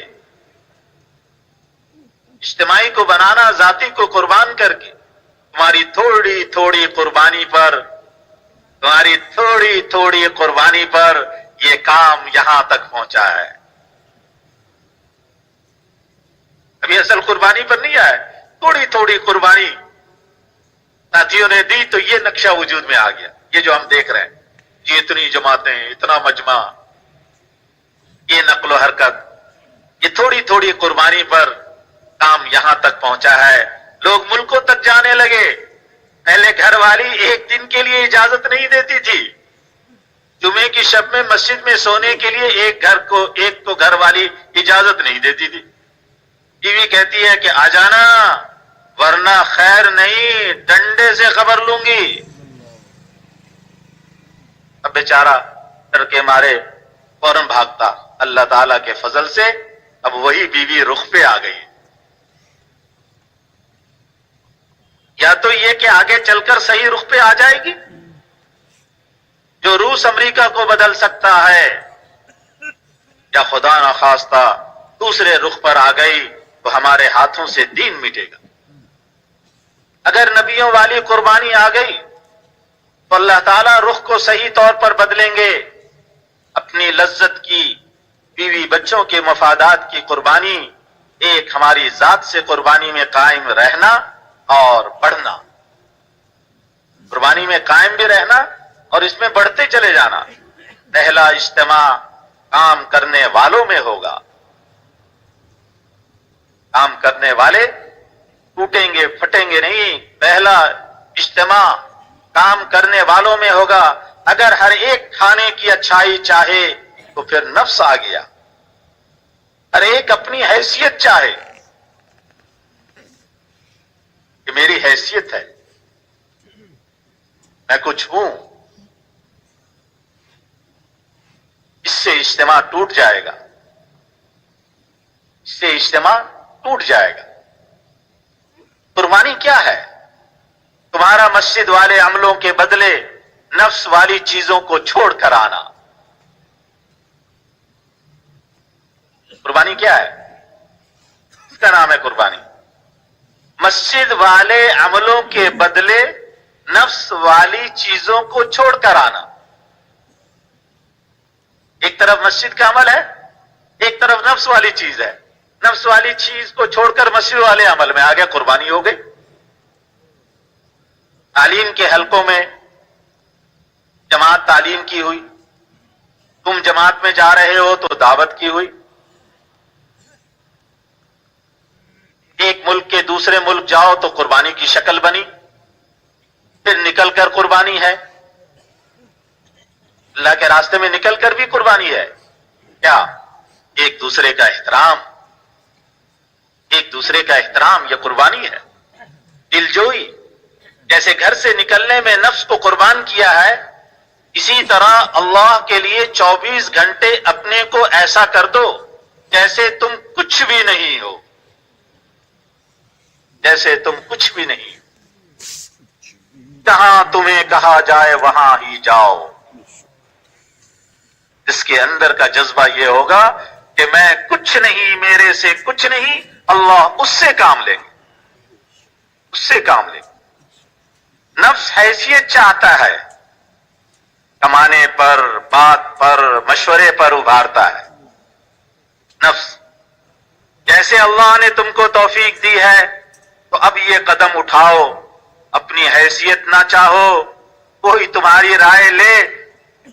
اجتماعی کو بنانا ذاتی کو قربان کر کے، تمہاری تھوڑی تھوڑی قربانی پر یہ کام یہاں تک پہنچا ہے. ابھی اصل قربانی پر نہیں آئے، تھوڑی تھوڑی قربانی ساتھیوں نے دی تو یہ نقشہ وجود میں آ گیا. یہ جو ہم دیکھ رہے ہیں، یہ اتنی جماعتیں، اتنا مجمع، یہ نقل و حرکت، یہ تھوڑی تھوڑی قربانی پر کام یہاں تک پہنچا ہے. لوگ ملکوں تک جانے لگے. پہلے گھر والی ایک دن کے لیے اجازت نہیں دیتی تھی. جمعے کی شب میں مسجد میں سونے کے لیے ایک کو گھر والی اجازت نہیں دیتی تھی. بیوی کہتی ہے کہ آ جانا ورنہ خیر نہیں، ڈنڈے سے خبر لوں گی. اب بیچارہ ڈر کے مارے فوراً بھاگتا. اللہ تعالیٰ کے فضل سے اب وہی بیوی رخ پہ آ گئی. یا تو یہ کہ آگے چل کر صحیح رخ پہ آ جائے گی. جو روس امریکہ کو بدل سکتا ہے، یا خدا نخواستہ دوسرے رخ پر آ گئی تو ہمارے ہاتھوں سے دین مٹے گا. اگر نبیوں والی قربانی آ گئی تو اللہ تعالیٰ رخ کو صحیح طور پر بدلیں گے. اپنی لذت کی، بیوی بچوں کے مفادات کی قربانی، ایک ہماری ذات سے قربانی میں قائم رہنا اور بڑھنا. قربانی میں قائم بھی رہنا اور اس میں بڑھتے چلے جانا. پہلا اجتماع کام کرنے والوں میں ہوگا. کام کرنے والے ٹوٹیں گے پھٹیں گے نہیں. پہلا اجتماع کام کرنے والوں میں ہوگا. اگر ہر ایک کھانے کی اچھائی چاہے تو پھر نفس آ گیا. ہر ایک اپنی حیثیت چاہے کہ میری حیثیت ہے، میں کچھ ہوں. اس سے اجتماع ٹوٹ جائے گا. اس سے اجتماع ٹوٹ جائے گا. قربانی کیا ہے؟ تمہارا مسجد والے عملوں کے بدلے نفس والی چیزوں کو چھوڑ کر آنا. قربانی کیا ہے؟ اس کا نام ہے قربانی. مسجد والے عملوں کے بدلے نفس والی چیزوں کو چھوڑ کر آنا. ایک طرف مسجد کا عمل ہے، ایک طرف نفس والی چیز ہے. نفس والی چیز کو چھوڑ کر مسجد والے عمل میں آ گیا، قربانی ہو گئی. تعلیم کے حلقوں میں جماعت تعلیم کی ہوئی، تم جماعت میں جا رہے ہو تو دعوت کی ہوئی. ایک ملک کے دوسرے ملک جاؤ تو قربانی کی شکل بنی. پھر نکل کر قربانی ہے. اللہ کے راستے میں نکل کر بھی قربانی ہے. کیا؟ ایک دوسرے کا احترام. ایک دوسرے کا احترام یہ قربانی ہے. دلجوئی. جیسے گھر سے نکلنے میں نفس کو قربان کیا ہے، اسی طرح اللہ کے لیے 24 گھنٹے اپنے کو ایسا کر دو جیسے تم کچھ بھی نہیں ہو. جیسے تم کچھ بھی نہیں. جہاں تمہیں کہا جائے وہاں ہی جاؤ. جس کے اندر کا جذبہ یہ ہوگا کہ میں کچھ نہیں، میرے سے کچھ نہیں، اللہ اس سے کام لے گے. اس سے کام لے گے. نفس حیثیت چاہتا ہے، کمانے پر، بات پر، مشورے پر ابھارتا ہے. نفس جیسے اللہ نے تم کو توفیق دی ہے تو اب یہ قدم اٹھاؤ. اپنی حیثیت نہ چاہو، کوئی تمہاری رائے لے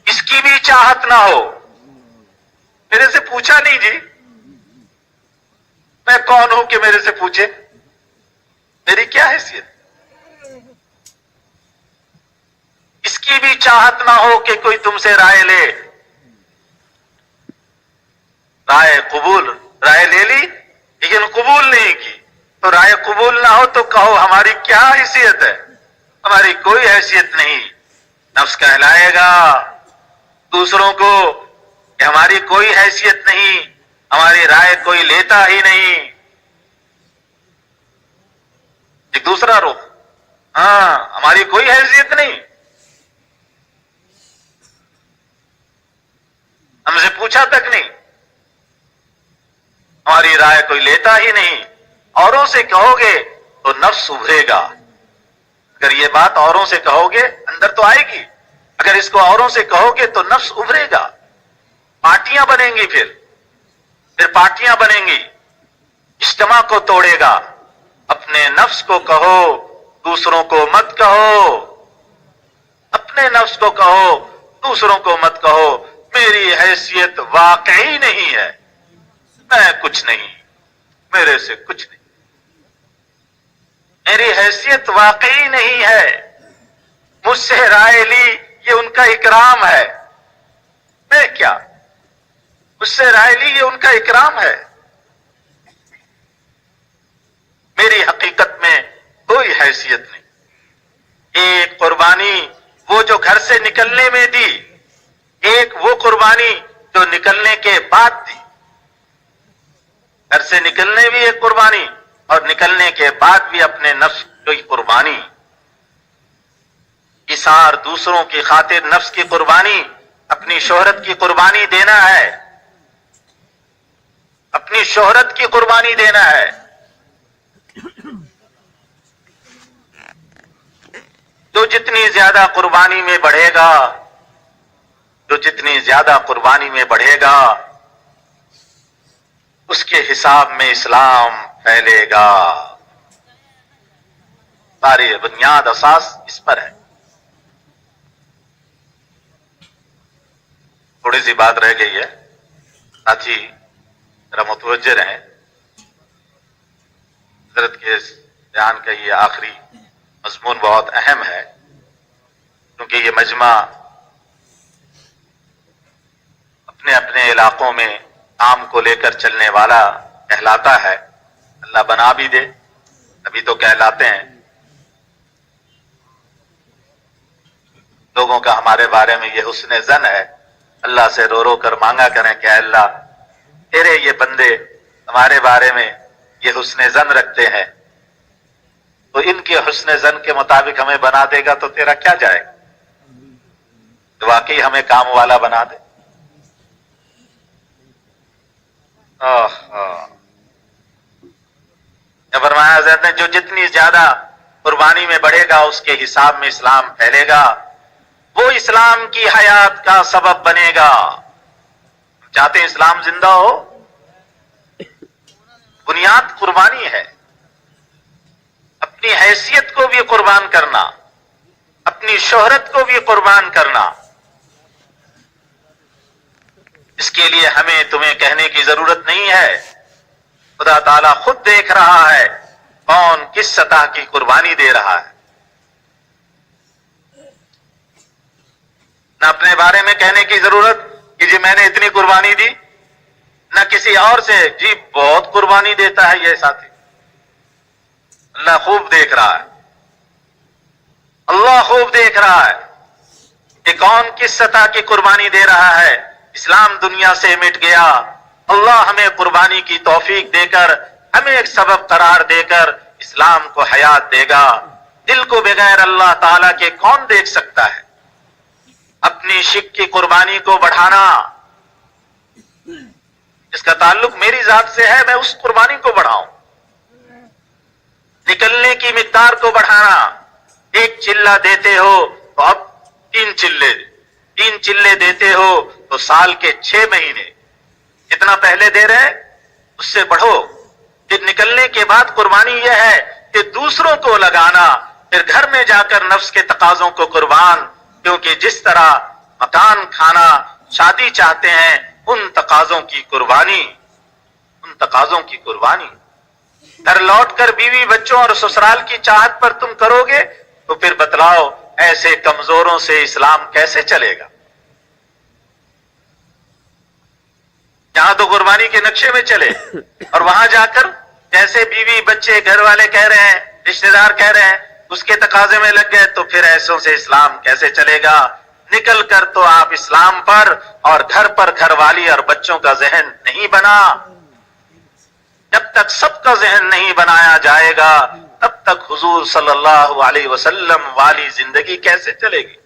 اس کی بھی چاہت نہ ہو. میرے سے پوچھا نہیں جی، میں کون ہوں کہ میرے سے پوچھے؟ میری کیا حیثیت؟ اس کی بھی چاہت نہ ہو کہ کوئی تم سے رائے لے. رائے لے لی لیکن قبول نہیں کی. تو رائے قبول نہ ہو تو کہو ہماری کیا حیثیت ہے؟ ہماری کوئی حیثیت نہیں. نفس کہلائے گا دوسروں کو کہ ہماری کوئی حیثیت نہیں، ہماری رائے کوئی لیتا ہی نہیں. ایک دوسرا رخ، ہاں ہماری کوئی حیثیت نہیں، ہم سے پوچھا تک نہیں، ہماری رائے کوئی لیتا ہی نہیں. اوروں سے کہو گے تو نفس ابھرے گا. اگر یہ بات اوروں سے کہو گے اندر تو آئے گی. اگر اس کو اوروں سے کہو گے تو نفس ابھرے گا. پارٹیاں بنیں گی، پھر پارٹیاں بنیں گی. اجتماع کو توڑے گا. اپنے نفس کو کہو، دوسروں کو مت کہو. اپنے نفس کو کہو، دوسروں کو مت کہو. میری حیثیت واقعی نہیں ہے، میں کچھ نہیں، میرے سے کچھ نہیں. میری حیثیت واقعی نہیں ہے. مجھ سے رائے لی یہ ان کا اکرام ہے. میں کیا؟ مجھ سے رائے لی یہ ان کا اکرام ہے. میری حقیقت میں کوئی حیثیت نہیں. ایک قربانی وہ جو گھر سے نکلنے میں دی، ایک وہ قربانی جو نکلنے کے بعد دی، گھر سے نکلنے بھی ایک قربانی اور نکلنے کے بعد بھی اپنے نفس کی قربانی، ایثار، دوسروں کی خاطر نفس کی قربانی، اپنی شہرت کی قربانی دینا ہے، اپنی شہرت کی قربانی دینا ہے۔ جو جتنی زیادہ قربانی میں بڑھے گا، جو جتنی زیادہ قربانی میں بڑھے گا، اس کے حساب میں اسلام پھیلے گا۔ ساری بنیاد اساس اس پر ہے۔ تھوڑی سی بات رہ گئی ہے، ساتھی ذرا متوجہ رہیں۔ حضرت کے بیان کا یہ آخری مضمون بہت اہم ہے، کیونکہ یہ مجمع اپنے اپنے علاقوں میں کام کو لے کر چلنے والا کہلاتا ہے۔ اللہ بنا بھی دے، ابھی تو کہلاتے ہیں۔ لوگوں کا ہمارے بارے میں یہ حسن ظن ہے، اللہ سے رو رو کر مانگا کریں کہ اے اللہ تیرے یہ بندے ہمارے بارے میں یہ حسن ظن رکھتے ہیں، تو ان کے حسن ظن کے مطابق ہمیں بنا دے گا تو تیرا کیا جائے گا؟ تو واقعی ہمیں کام والا بنا دے۔ فرمایا حضرت نے جو جتنی زیادہ قربانی میں بڑھے گا اس کے حساب میں اسلام پھیلے گا، وہ اسلام کی حیات کا سبب بنے گا۔ چاہتے ہیں اسلام زندہ ہو، بنیاد قربانی ہے۔ اپنی حیثیت کو بھی قربان کرنا، اپنی شہرت کو بھی قربان کرنا، اس کے لیے ہمیں تمہیں کہنے کی ضرورت نہیں ہے۔ خدا تعالیٰ خود دیکھ رہا ہے کون کس سطح کی قربانی دے رہا ہے۔ نہ اپنے بارے میں کہنے کی ضرورت کہ جی میں نے اتنی قربانی دی، نہ کسی اور سے جی بہت قربانی دیتا ہے یہ ساتھی۔ اللہ خوب دیکھ رہا ہے، اللہ خوب دیکھ رہا ہے کہ کون کس سطح کی قربانی دے رہا ہے۔ اسلام دنیا سے مٹ گیا، اللہ ہمیں قربانی کی توفیق دے کر، ہمیں ایک سبب قرار دے کر اسلام کو حیات دے گا۔ دل کو بغیر اللہ تعالیٰ کے کون دیکھ سکتا ہے؟ اپنی شک کی قربانی کو بڑھانا، جس کا تعلق میری ذات سے ہے میں اس قربانی کو بڑھاؤں۔ نکلنے کی مقدار کو بڑھانا، ایک چلہ دیتے ہو تو اب 3 چلے، 3 چلے دیتے ہو تو سال کے 6 مہینے جتنا پہلے دے رہے اس سے بڑھو۔ پھر نکلنے کے بعد قربانی یہ ہے کہ دوسروں کو لگانا، پھر گھر میں جا کر نفس کے تقاضوں کو قربان، کیونکہ جس طرح مکان، کھانا، شادی چاہتے ہیں، ان تقاضوں کی قربانی، ان تقاضوں کی قربانی۔ گھر لوٹ کر بیوی بچوں اور سسرال کی چاہت پر تم کرو گے تو پھر بتلاؤ ایسے کمزوروں سے اسلام کیسے چلے گا؟ یہاں تو قربانی کے نقشے میں چلے، اور وہاں جا کر جیسے بیوی بچے گھر والے کہہ رہے ہیں، رشتہ دار کہہ رہے ہیں، اس کے تقاضے میں لگ گئے تو پھر ایسوں سے اسلام کیسے چلے گا؟ نکل کر تو آپ اسلام پر اور گھر پر گھر والی اور بچوں کا ذہن نہیں بنا۔ جب تک سب کا ذہن نہیں بنایا جائے گا تب تک حضور صلی اللہ علیہ وسلم والی زندگی کیسے چلے گی؟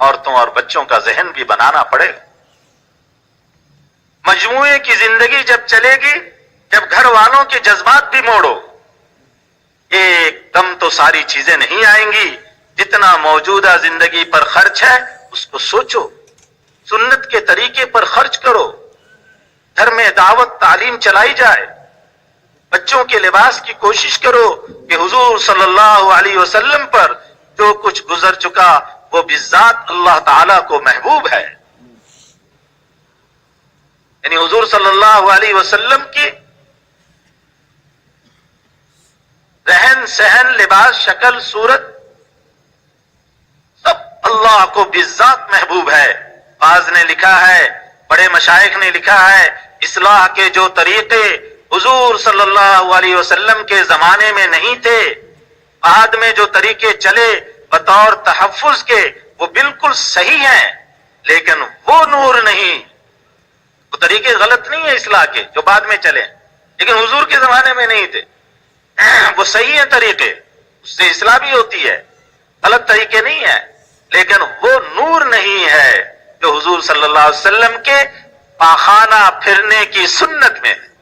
عورتوں اور بچوں کا ذہن بھی بنانا پڑے گا۔ مجموعے کی زندگی جب چلے گی، جب گھر والوں کے جذبات بھی موڑو، ایک دم تو ساری چیزیں نہیں آئیں گی۔ جتنا موجودہ زندگی پر خرچ ہے اس کو سوچو، سنت کے طریقے پر خرچ کرو، گھر میں دعوت تعلیم چلائی جائے، بچوں کے لباس کی کوشش کرو کہ حضور صلی اللہ علیہ وسلم پر جو کچھ گزر چکا وہ بالذات اللہ تعالیٰ کو محبوب ہے۔ یعنی حضور صلی اللہ علیہ وسلم کی رہن سہن، لباس، شکل، صورت سب اللہ کو بالذات محبوب ہے۔ بعض نے لکھا ہے، بڑے مشائخ نے لکھا ہے، اصلاح کے جو طریقے حضور صلی اللہ علیہ وسلم کے زمانے میں نہیں تھے، بعد میں جو طریقے چلے بطور تحفظ کے وہ بالکل صحیح ہیں۔ لیکن وہ نور نہیں، وہ طریقے غلط نہیں ہے اصلاح کے جو بعد میں چلے، لیکن حضور کے زمانے میں نہیں تھے، وہ صحیح ہیں طریقے، اس سے اصلاح بھی ہوتی ہے، غلط طریقے نہیں ہیں، لیکن وہ نور نہیں ہے جو حضور صلی اللہ علیہ وسلم کے پاخانہ پھرنے کی سنت میں ہے۔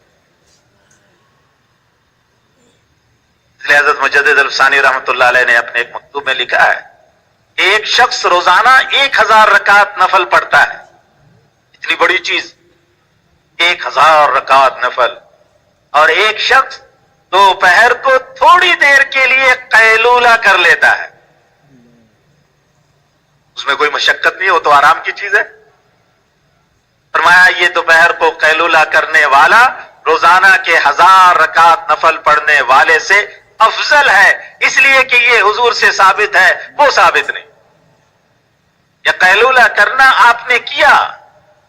اس لیے حضرت مجدد الفسانی رحمۃ اللہ علیہ نے اپنے ایک مکتوب میں لکھا ہے، ایک شخص روزانہ 1000 رکعت نفل پڑھتا ہے، اتنی بڑی چیز 1000 رکعت نفل، اور ایک شخص دوپہر کو تھوڑی دیر کے لیے قیلولہ کر لیتا ہے، اس میں کوئی مشقت نہیں، وہ تو آرام کی چیز ہے۔ فرمایا یہ دوپہر کو قیلولہ کرنے والا روزانہ کے 1000 رکعت نفل پڑھنے والے سے افضل ہے، اس لیے کہ یہ حضور سے ثابت ہے، وہ ثابت نہیں۔ یہ قیلولہ کرنا آپ نے کیا،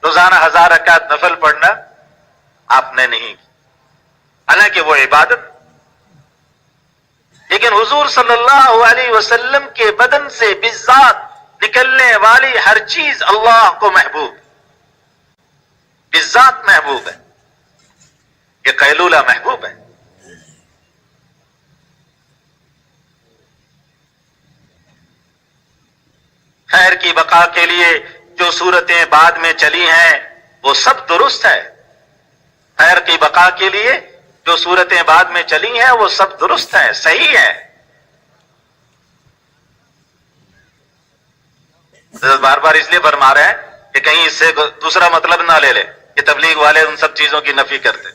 روزانہ 1000 رکعت نفل پڑھنا آپ نے نہیں کی، حالانکہ وہ عبادت، لیکن حضور صلی اللہ علیہ وسلم کے بدن سے بالذات نکلنے والی ہر چیز اللہ کو محبوب، بالذات محبوب ہے، یہ قیلولہ محبوب ہے۔ خیر کی بقا کے لیے جو صورتیں بعد میں چلی ہیں وہ سب درست ہے، خیر کی بقا کے لیے جو صورتیں بعد میں چلی ہیں وہ سب درست ہیں، صحیح ہے۔ بار بار اس لیے فرما رہے ہیں کہ کہیں اس سے دوسرا مطلب نہ لے لے کہ تبلیغ والے ان سب چیزوں کی نفی کرتے،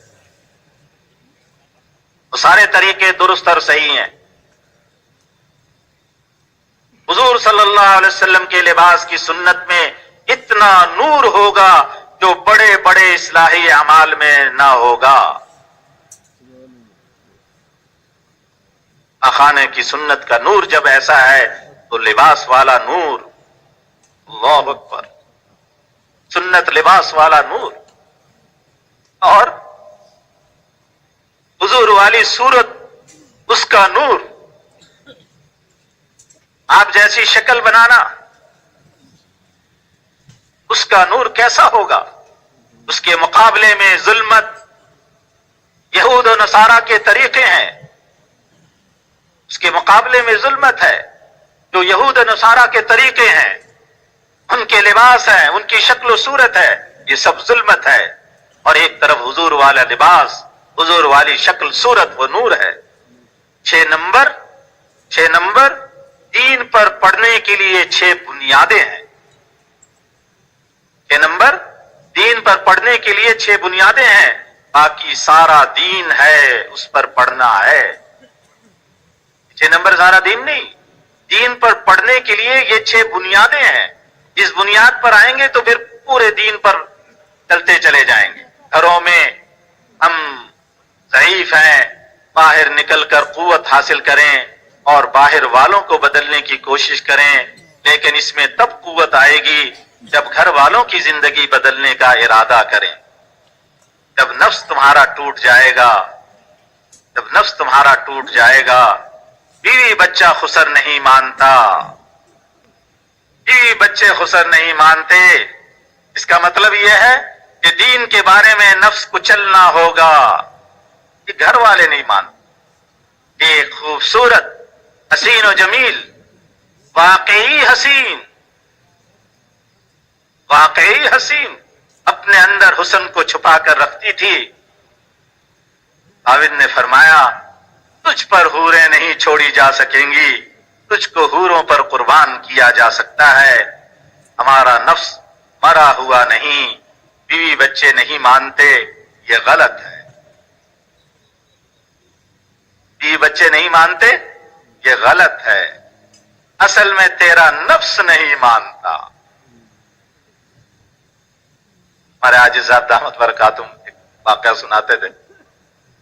وہ سارے طریقے درست اور صحیح ہیں۔ حضور صلی اللہ علیہ وسلم کے لباس کی سنت میں اتنا نور ہوگا جو بڑے بڑے اصلاحی اعمال میں نہ ہوگا۔ خانے کی سنت کا نور جب ایسا ہے تو لباس والا نور، اللہ اکبر، سنت لباس والا نور، اور حضور والی صورت اس کا نور، آپ جیسی شکل بنانا اس کا نور کیسا ہوگا؟ اس کے مقابلے میں ظلمت، یہود و نصارہ کے طریقے ہیں، اس کے مقابلے میں ظلمت ہے، جو یہود و نصارہ کے طریقے ہیں، ان کے لباس ہیں، ان کی شکل و صورت ہے، یہ سب ظلمت ہے، اور ایک طرف حضور والا لباس، حضور والی شکل صورت، وہ نور ہے۔ 6 نمبر دین پر پڑھنے کے لیے 6 بنیادیں ہیں۔ 6 نمبر دین پر پڑھنے کے لیے 6 بنیادیں ہیں، باقی سارا دین ہے اس پر پڑھنا ہے۔ 6 نمبر سارا دین نہیں، دین پر پڑھنے کے لیے یہ 6 بنیادیں ہیں، اس بنیاد پر آئیں گے تو پھر پورے دین پر چلتے چلے جائیں گے۔ گھروں میں ہم ضعیف ہیں، باہر نکل کر قوت حاصل کریں اور باہر والوں کو بدلنے کی کوشش کریں، لیکن اس میں تب قوت آئے گی جب گھر والوں کی زندگی بدلنے کا ارادہ کریں، جب نفس تمہارا ٹوٹ جائے گا، جب نفس تمہارا ٹوٹ جائے گا۔ بیوی بچہ خسر نہیں مانتا، بیوی بچے خسر نہیں مانتے، اس کا مطلب یہ ہے کہ دین کے بارے میں نفس کچلنا ہوگا، یہ گھر والے نہیں مانتے۔ ایک خوبصورت، حسین و جمیل، واقعی حسین اپنے اندر حسن کو چھپا کر رکھتی تھی۔ خاوند نے فرمایا تجھ پر حوریں نہیں چھوڑی جا سکیں گی، تجھ کو حوروں پر قربان کیا جا سکتا ہے، ہمارا نفس مرا ہوا نہیں، بیوی بچے نہیں مانتے، یہ غلط ہے۔ بیوی بچے نہیں مانتے، یہ غلط ہے، اصل میں تیرا نفس نہیں مانتا۔ ہمارے حاجی صاحب دامت برکاتہم ایک واقعہ سناتے تھے،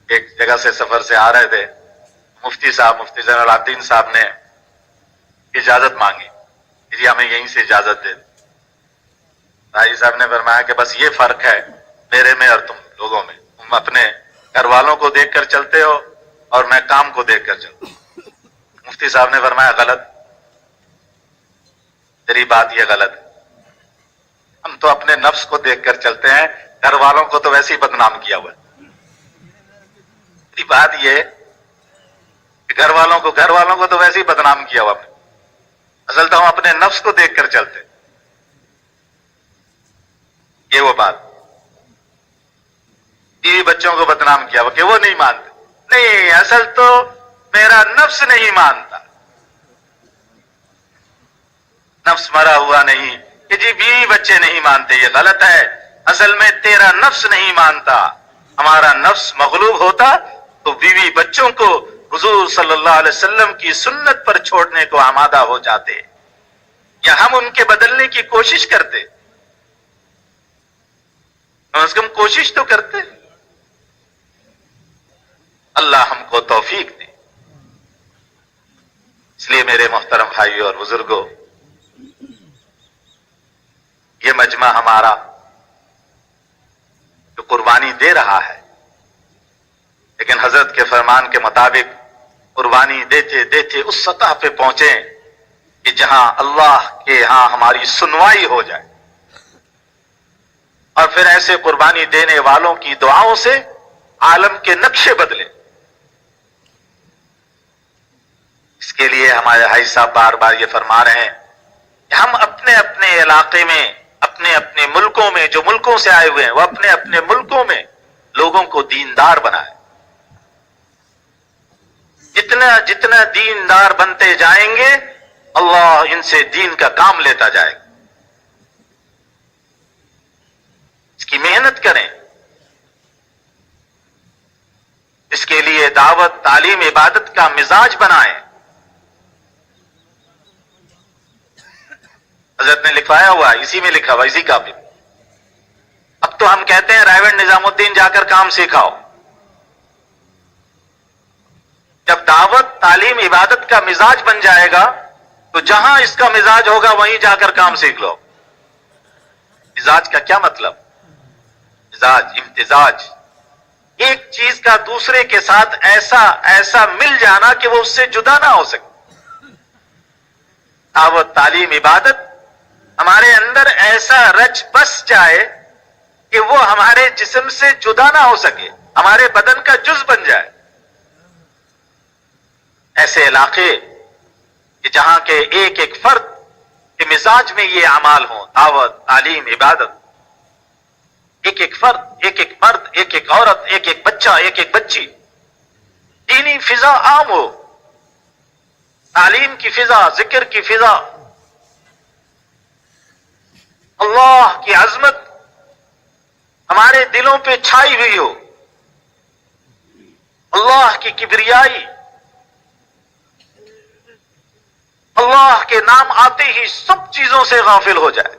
ایک جگہ سے سفر سے آ رہے تھے، مفتی زین العابدین صاحب نے اجازت مانگی کہ جی ہمیں یہیں سے اجازت دے۔ حاجی صاحب نے فرمایا کہ بس یہ فرق ہے میرے میں اور تم لوگوں میں، تم اپنے گھر والوں کو دیکھ کر چلتے ہو اور میں کام کو دیکھ کر چلتا ہوں۔ مفتی صاحب نے فرمایا غلط، تیری بات یہ غلط ہے، تو اپنے نفس کو دیکھ کر چلتے ہیں، گھر والوں کو تو ویسے ہی بدنام کیا ہوا ہے۔ بات یہ ہے کہ گھر والوں کو تو ویسے ہی بدنام کیا ہوا ہے، اصل تو ہم اپنے نفس کو دیکھ کر چلتے ہیں۔ یہ وہ بات، بیوی بچوں کو بدنام کیا ہوا کہ وہ نہیں مانتے، نہیں، اصل تو میرا نفس نہیں مانتا۔ نفس مرا ہوا نہیں کہ جی بیوی بچے نہیں مانتے، یہ غلط ہے، اصل میں تیرا نفس نہیں مانتا۔ ہمارا نفس مغلوب ہوتا تو بیوی بچوں کو حضور صلی اللہ علیہ وسلم کی سنت پر چھوڑنے کو آمادہ ہو جاتے، یا ہم ان کے بدلنے کی کوشش کرتے، کم از کم کوشش تو کرتے۔ اللہ ہم کو توفیق دے۔ اس لیے میرے محترم بھائیوں اور بزرگوں، یہ مجمع ہمارا جو قربانی دے رہا ہے، لیکن حضرت کے فرمان کے مطابق قربانی دیتے دیتے اس سطح پہ پہنچے کہ جہاں اللہ کے ہاں ہماری سنوائی ہو جائے، اور پھر ایسے قربانی دینے والوں کی دعاؤں سے عالم کے نقشے بدلے۔ اس کے لیے ہمارے بھائی صاحب بار بار یہ فرما رہے ہیں کہ ہم اپنے اپنے علاقے میں، اپنے اپنے ملکوں میں، جو ملکوں سے آئے ہوئے ہیں وہ اپنے اپنے ملکوں میں لوگوں کو دیندار بنائیں۔ جتنا دیندار بنتے جائیں گے، اللہ ان سے دین کا کام لیتا جائے گا۔ اس کی محنت کریں، اس کے لیے دعوت، تعلیم، عبادت کا مزاج بنائیں۔ حضرت نے لکھوایا ہوا، اسی میں لکھا ہوا، اسی کاپی میں۔ اب تو ہم کہتے ہیں رائیوڈ نظام الدین جا کر کام سکھاؤ۔ جب دعوت، تعلیم، عبادت کا مزاج بن جائے گا تو جہاں اس کا مزاج ہوگا وہیں جا کر کام سیکھ لو۔ مزاج کا کیا مطلب؟ مزاج، امتزاج، ایک چیز کا دوسرے کے ساتھ ایسا مل جانا کہ وہ اس سے جدا نہ ہو سکے۔ دعوت، تعلیم، عبادت ہمارے اندر ایسا رچ بس جائے کہ وہ ہمارے جسم سے جدا نہ ہو سکے، ہمارے بدن کا جز بن جائے۔ ایسے علاقے کہ جہاں کے ایک ایک فرد کے مزاج میں یہ اعمال ہوں، دعوت، تعلیم، عبادت، ایک ایک فرد، ایک ایک مرد، ایک ایک عورت، ایک ایک بچہ، ایک ایک بچی، دینی فضا عام ہو، تعلیم کی فضا، ذکر کی فضا، اللہ کی عظمت ہمارے دلوں پہ چھائی ہوئی ہو، اللہ کی کبریائی، اللہ کے نام آتے ہی سب چیزوں سے غافل ہو جائے۔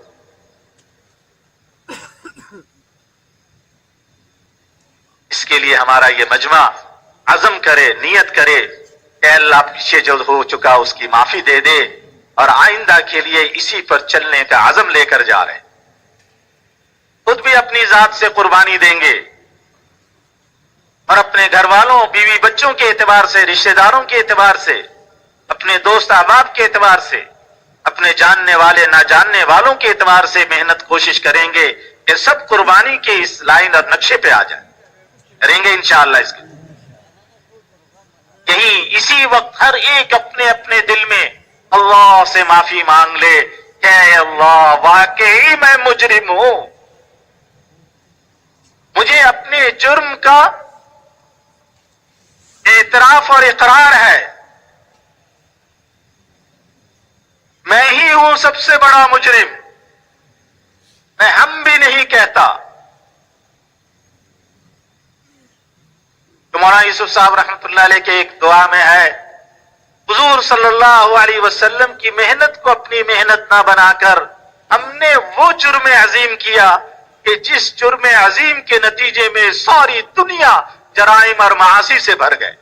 اس کے لیے ہمارا یہ مجمع عزم کرے، نیت کرے کہ اللہ پیچھے جو ہو چکا اس کی معافی دے دے، اور آئندہ کے لیے اسی پر چلنے کا عزم لے کر جا رہے ہیں۔ خود بھی اپنی ذات سے قربانی دیں گے، اور اپنے گھر والوں، بیوی بچوں کے اعتبار سے، رشتہ داروں کے اعتبار سے، اپنے دوست احباب کے اعتبار سے، اپنے جاننے والے نہ جاننے والوں کے اعتبار سے محنت کوشش کریں گے کہ سب قربانی کے اس لائن اور نقشے پہ آ جائیں۔ کریں گے انشاءاللہ اس کے یہی اسی وقت ہر ایک اپنے اپنے دل میں اللہ سے معافی مانگ لے کہ اے اللہ، واقعی میں مجرم ہوں، مجھے اپنے جرم کا اعتراف اور اقرار ہے، میں ہی ہوں سب سے بڑا مجرم، میں ہم بھی نہیں کہتا۔ تو مولانا یوسف صاحب رحمۃ اللہ علیہ کے ایک دعا میں ہے، حضور صلی اللہ علیہ وسلم کی محنت کو اپنی محنت نہ بنا کر ہم نے وہ جرم عظیم کیا کہ جس جرم عظیم کے نتیجے میں ساری دنیا جرائم اور معاصی سے بھر گئے۔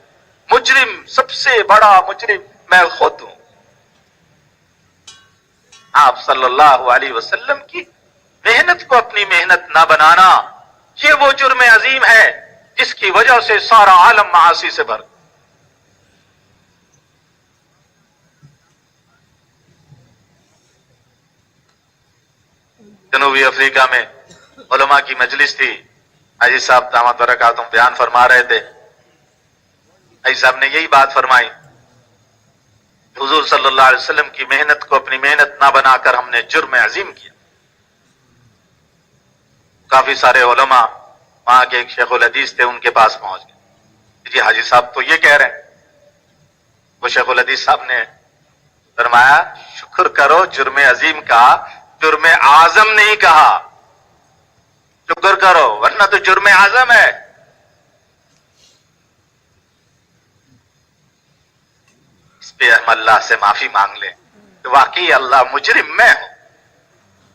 مجرم، سب سے بڑا مجرم میں خود ہوں۔ آپ صلی اللہ علیہ وسلم کی محنت کو اپنی محنت نہ بنانا، یہ وہ جرم عظیم ہے جس کی وجہ سے سارا عالم معاصی سے بھر گیا۔ جنوبی جنوبی افریقہ میں علماء کی مجلس تھی، حاجی صاحب دامت برکاتہم بیان فرما رہے تھے. حاجی صاحب نے یہی بات فرمائی، حضور صلی اللہ علیہ وسلم کی محنت کو اپنی محنت نہ بنا کر ہم نے جرم عظیم کیا. کافی سارے علماء وہاں کے ایک شیخ الحدیث تھے، ان کے پاس پہنچ گئے. جی حاجی صاحب تو یہ کہہ رہے ہیں. وہ شیخ الحدیث صاحب نے فرمایا شکر کرو جرم عظیم کہا، جرم اعظم نہیں کہا. شکر کرو ورنہ تو جرم اعظم ہے. اس پہ ہم اللہ سے معافی مانگ لیں کہ واقعی اللہ مجرم میں ہوں،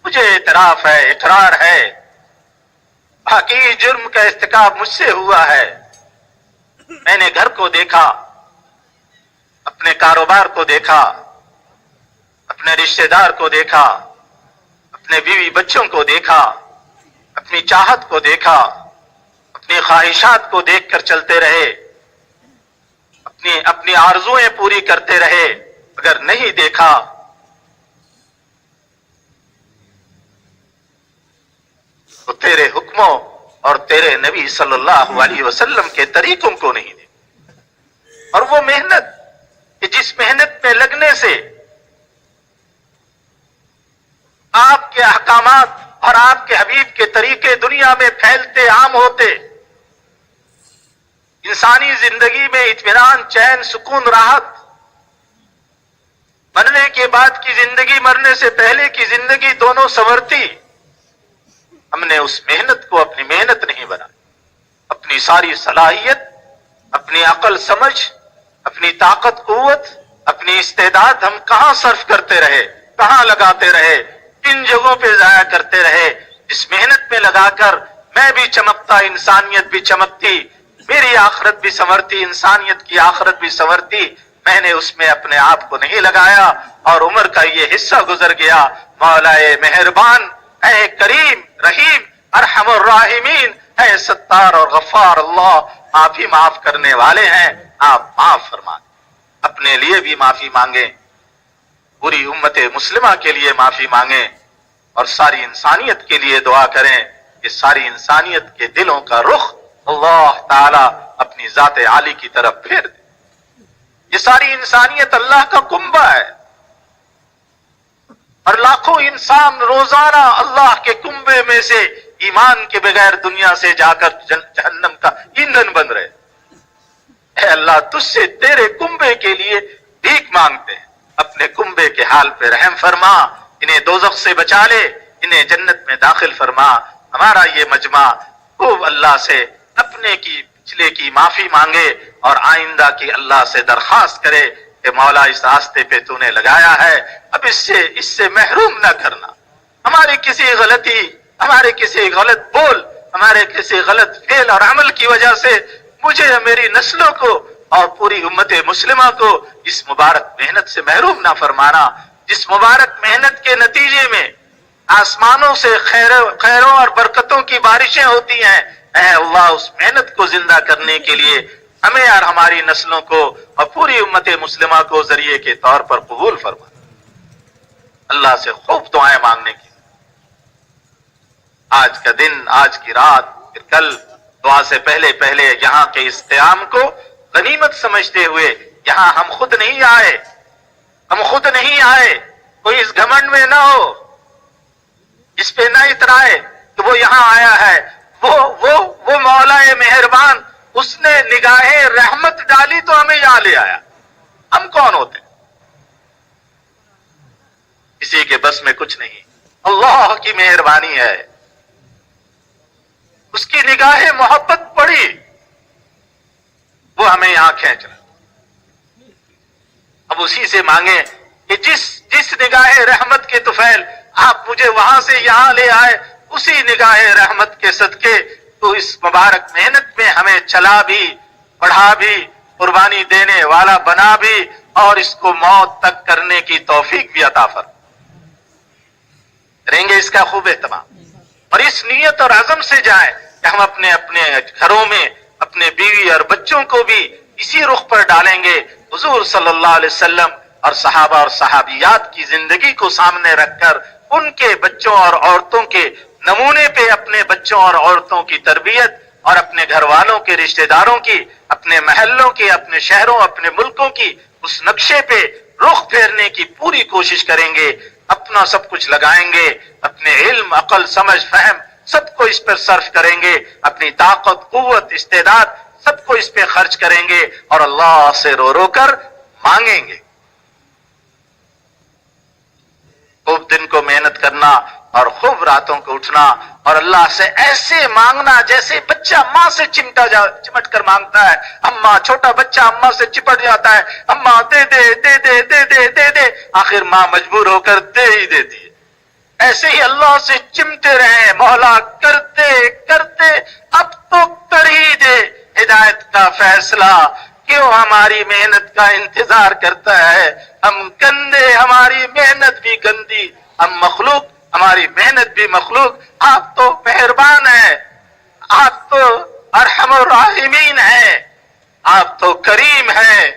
مجھے اعتراف ہے، اقرار ہے، واقعی جرم کا ارتکاب مجھ سے ہوا ہے. میں نے گھر کو دیکھا، اپنے کاروبار کو دیکھا، اپنے رشتہ دار کو دیکھا، اپنے بیوی بچوں کو دیکھا، اپنی چاہت کو دیکھا، اپنی خواہشات کو دیکھ کر چلتے رہے، اپنی آرزوئیں پوری کرتے رہے. اگر نہیں دیکھا تو تیرے حکموں اور تیرے نبی صلی اللہ علیہ وسلم کے طریقوں کو نہیں دیکھا. اور وہ محنت کہ جس محنت میں لگنے سے آپ کے احکامات اور آپ کے حبیب کے طریقے دنیا میں پھیلتے عام ہوتے، انسانی زندگی میں اطمینان، چین، سکون، راحت، مرنے کے بعد کی زندگی، مرنے سے پہلے کی زندگی دونوں سنورتی. ہم نے اس محنت کو اپنی محنت نہیں بنا، اپنی ساری صلاحیت، اپنی عقل سمجھ، اپنی طاقت قوت، اپنی استعداد ہم کہاں صرف کرتے رہے، کہاں لگاتے رہے، کن جگہوں پہ ضائع کرتے رہے. اس محنت میں لگا کر میں بھی چمکتا، انسانیت بھی چمکتی، میری آخرت بھی سنورتی، انسانیت کی آخرت بھی سنورتی. میں نے اس میں اپنے آپ کو نہیں لگایا اور عمر کا یہ حصہ گزر گیا. مولا مہربان، اے کریم رحیم ارحم الراحمین، اے ستار اور غفار اللہ، آپ ہی معاف کرنے والے ہیں، آپ معاف فرما دیں. اپنے لیے بھی معافی مانگیں، پوری امت مسلمہ کے لیے معافی مانگیں، اور ساری انسانیت کے لیے دعا کریں کہ ساری انسانیت کے دلوں کا رخ اللہ تعالی اپنی ذات عالی کی طرف پھیر دے. یہ ساری انسانیت اللہ کا کنبہ ہے، اور لاکھوں انسان روزانہ اللہ کے کنبے میں سے ایمان کے بغیر دنیا سے جا کر جہنم کا ایندھن بن رہے. اے اللہ تجھ سے تیرے کنبے کے لیے بھیک مانگتے ہیں، اپنے کنبے کے حال پہ رحم فرما، انہیں دوزخ سے بچا لے، انہیں جنت میں داخل فرما. ہمارا یہ مجمع خوب اللہ سے اپنے کی پچھلے کی معافی مانگے اور آئندہ کی اللہ سے درخواست کرے کہ مولا اس راستے پہ تو نے لگایا ہے، اب اس سے محروم نہ کرنا. ہماری کسی غلطی، ہمارے کسی غلط بول، ہمارے کسی غلط فعل اور عمل کی وجہ سے مجھے، میری نسلوں کو اور پوری امت مسلمہ کو اس مبارک محنت سے محروم نہ فرمانا، جس مبارک محنت کے نتیجے میں آسمانوں سے خیروں اور برکتوں کی بارشیں ہوتی ہیں. اے اللہ اس محنت کو زندہ کرنے کے لیے ہمیں اور ہماری نسلوں کو اور پوری امت مسلمہ کو ذریعے کے طور پر قبول فرما. اللہ سے خوب دعائیں مانگنے کی. آج کا دن، آج کی رات، پھر کل دعا سے پہلے یہاں کے اس قیام کو غنیمت سمجھتے ہوئے، یہاں ہم خود نہیں آئے، کوئی اس گھمنڈ میں نہ ہو، اس پہ نہ اترائے کہ وہ یہاں آیا ہے. وہ مولا مہربان، اس نے نگاہ رحمت ڈالی تو ہمیں یہاں لے آیا. ہم کون ہوتے؟ کسی کے بس میں کچھ نہیں، اللہ کی مہربانی ہے. اس کی نگاہ محبت پڑی، وہ ہمیں یہاں کھینچ رہا. اب اسی سے مانگیں کہ جس نگاہ رحمت کے طفیل آپ مجھے وہاں سے یہاں لے آئے، اسی نگاہ رحمت کے صدقے تو اس مبارک محنت میں ہمیں چلا بھی، پڑھا بھی، قربانی دینے والا بنا بھی، اور اس کو موت تک کرنے کی توفیق بھی عطا فرما. کریں گے اس کا خوب اہتمام، اور اس نیت اور عزم سے جائیں کہ ہم اپنے گھروں میں اپنے بیوی اور بچوں کو بھی اسی رخ پر ڈالیں گے، حضور صلی اللہ علیہ وسلم اور صحابہ اور صحابیات کی زندگی کو سامنے رکھ کر ان کے بچوں اور عورتوں کے نمونے پہ اپنے بچوں اور عورتوں کی تربیت اور اپنے گھر والوں کے رشتہ داروں کی، اپنے محلوں کی، اپنے شہروں، اپنے ملکوں کی اس نقشے پہ رخ پھیرنے کی پوری کوشش کریں گے، اپنا سب کچھ لگائیں گے، اپنے علم، عقل، سمجھ، فہم سب کو اس پر صرف کریں گے، اپنی طاقت، قوت، استعداد سب کو اس پہ خرچ کریں گے اور اللہ سے رو رو کر مانگیں گے۔ خوب دن کو محنت کرنا اور خوب راتوں کو اٹھنا اور اللہ سے ایسے مانگنا جیسے بچہ ماں سے چمٹ کر مانگتا ہے۔ اماں، چھوٹا بچہ اماں سے چپٹ جاتا ہے، اماں دے دے دے دے دے دے دے دے، آخر ماں مجبور ہو کر دے ہی دیتی ہے۔ ایسے ہی اللہ سے چمٹے رہیں، مولا کرتے کرتے اب تو کر ہی دے ہدایت کا فیصلہ، کیوں ہماری محنت کا انتظار کرتا ہے؟ ہم گندے، ہماری محنت بھی گندی، ہم مخلوق، ہماری محنت بھی مخلوق، آپ تو مہربان ہیں، آپ تو ارحم الراحمین ہیں، آپ تو کریم ہیں،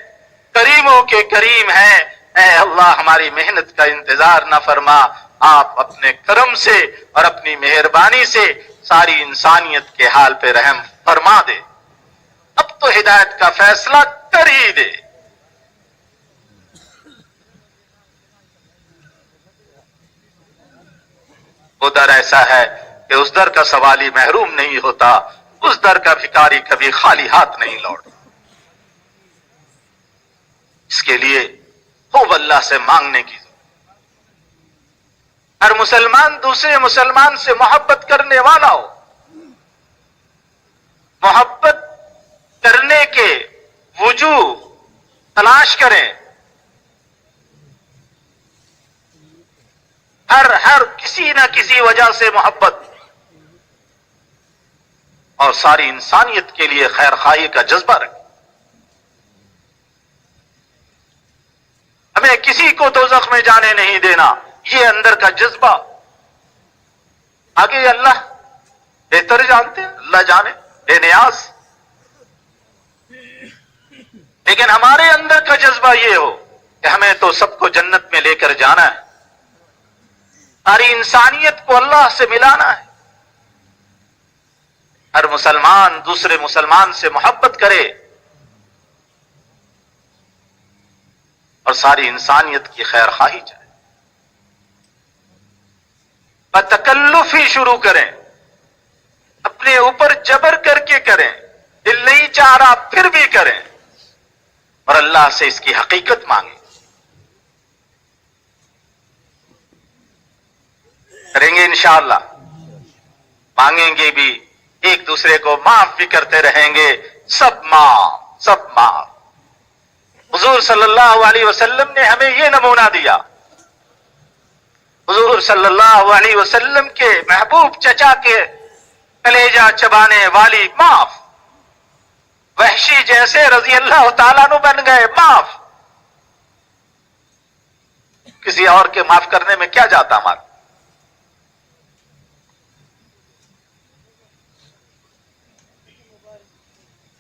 کریموں کے کریم ہیں۔ اے اللہ ہماری محنت کا انتظار نہ فرما، آپ اپنے کرم سے اور اپنی مہربانی سے ساری انسانیت کے حال پہ رحم فرما دے، اب تو ہدایت کا فیصلہ کر ہی دے۔ وہ در ایسا ہے کہ اس در کا سوالی محروم نہیں ہوتا، اس در کا بھکاری کبھی خالی ہاتھ نہیں لوٹتا۔ اس کے لیے خوب اللہ سے مانگنے کی ضرورت۔ ہر مسلمان دوسرے مسلمان سے محبت کرنے والا ہو، محبت کرنے کے وجوہ تلاش کریں، ہر کسی نہ کسی وجہ سے محبت، اور ساری انسانیت کے لیے خیر خواہی کا جذبہ رکھیں۔ ہمیں کسی کو دوزخ میں جانے نہیں دینا، یہ اندر کا جذبہ۔ آگے اللہ بہتر جانتے ہیں، اللہ جانے، بے نیاز، لیکن ہمارے اندر کا جذبہ یہ ہو کہ ہمیں تو سب کو جنت میں لے کر جانا ہے، ساری انسانیت کو اللہ سے ملانا ہے۔ ہر مسلمان دوسرے مسلمان سے محبت کرے اور ساری انسانیت کی خیر خواہی چاہے۔ بتکلف ہی شروع کریں، اپنے اوپر جبر کر کے کریں، دل نہیں چاہ رہا پھر بھی کریں، اور اللہ سے اس کی حقیقت مانگیں۔ کریں گے انشاءاللہ، مانگیں گے بھی، ایک دوسرے کو معاف بھی کرتے رہیں گے، سب معاف، سب معاف۔ حضور صلی اللہ علیہ وسلم نے ہمیں یہ نمونہ دیا۔ حضور صلی اللہ علیہ وسلم کے محبوب چچا کے کلیجہ چبانے والی معاف، وحشی جیسے رضی اللہ تعالیٰ عنہ بن گئے معاف۔ کسی اور کے معاف کرنے میں کیا جاتا ہمارا؟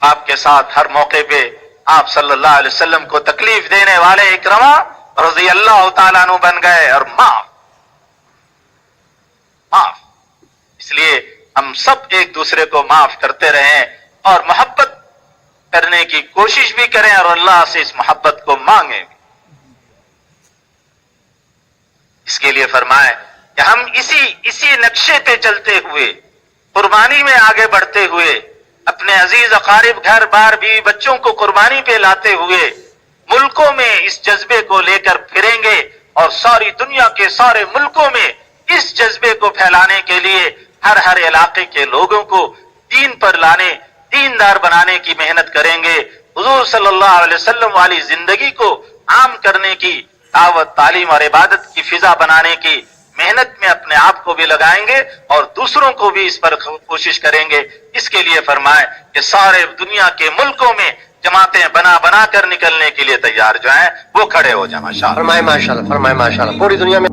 آپ کے ساتھ ہر موقع پہ آپ صلی اللہ علیہ وسلم کو تکلیف دینے والے اکرما رضی اللہ تعالیٰ عنہ بن گئے اور معاف۔ اس لیے ہم سب ایک دوسرے کو معاف کرتے رہیں اور محبت کرنے کی کوشش بھی کریں اور اللہ سے اس محبت کو مانگیں بھی۔ اس کے لیے فرمائے کہ ہم اسی نقشے پہ چلتے ہوئے، قربانی میں آگے بڑھتے ہوئے، اپنے عزیز اقارب، گھر بار، بیوی بچوں کو قربانی پہ لاتے ہوئے ملکوں میں اس جذبے کو لے کر پھریں گے اور ساری دنیا کے سارے ملکوں میں اس جذبے کو پھیلانے کے لیے ہر علاقے کے لوگوں کو دین پر لانے، دیندار بنانے کی محنت کریں گے۔ حضور صلی اللہ علیہ وسلم والی زندگی کو عام کرنے کی، دعوت، تعلیم اور عبادت کی فضا بنانے کی محنت میں اپنے آپ کو بھی لگائیں گے اور دوسروں کو بھی اس پر کوشش کریں گے۔ اس کے لیے فرمائے کہ سارے دنیا کے ملکوں میں جماعتیں بنا کر نکلنے کے لیے تیار جو ہیں وہ کھڑے ہو جائیں۔ ماشاءاللہ، فرمائے ماشاءاللہ، فرمائے ماشاءاللہ۔ پوری دنیا میں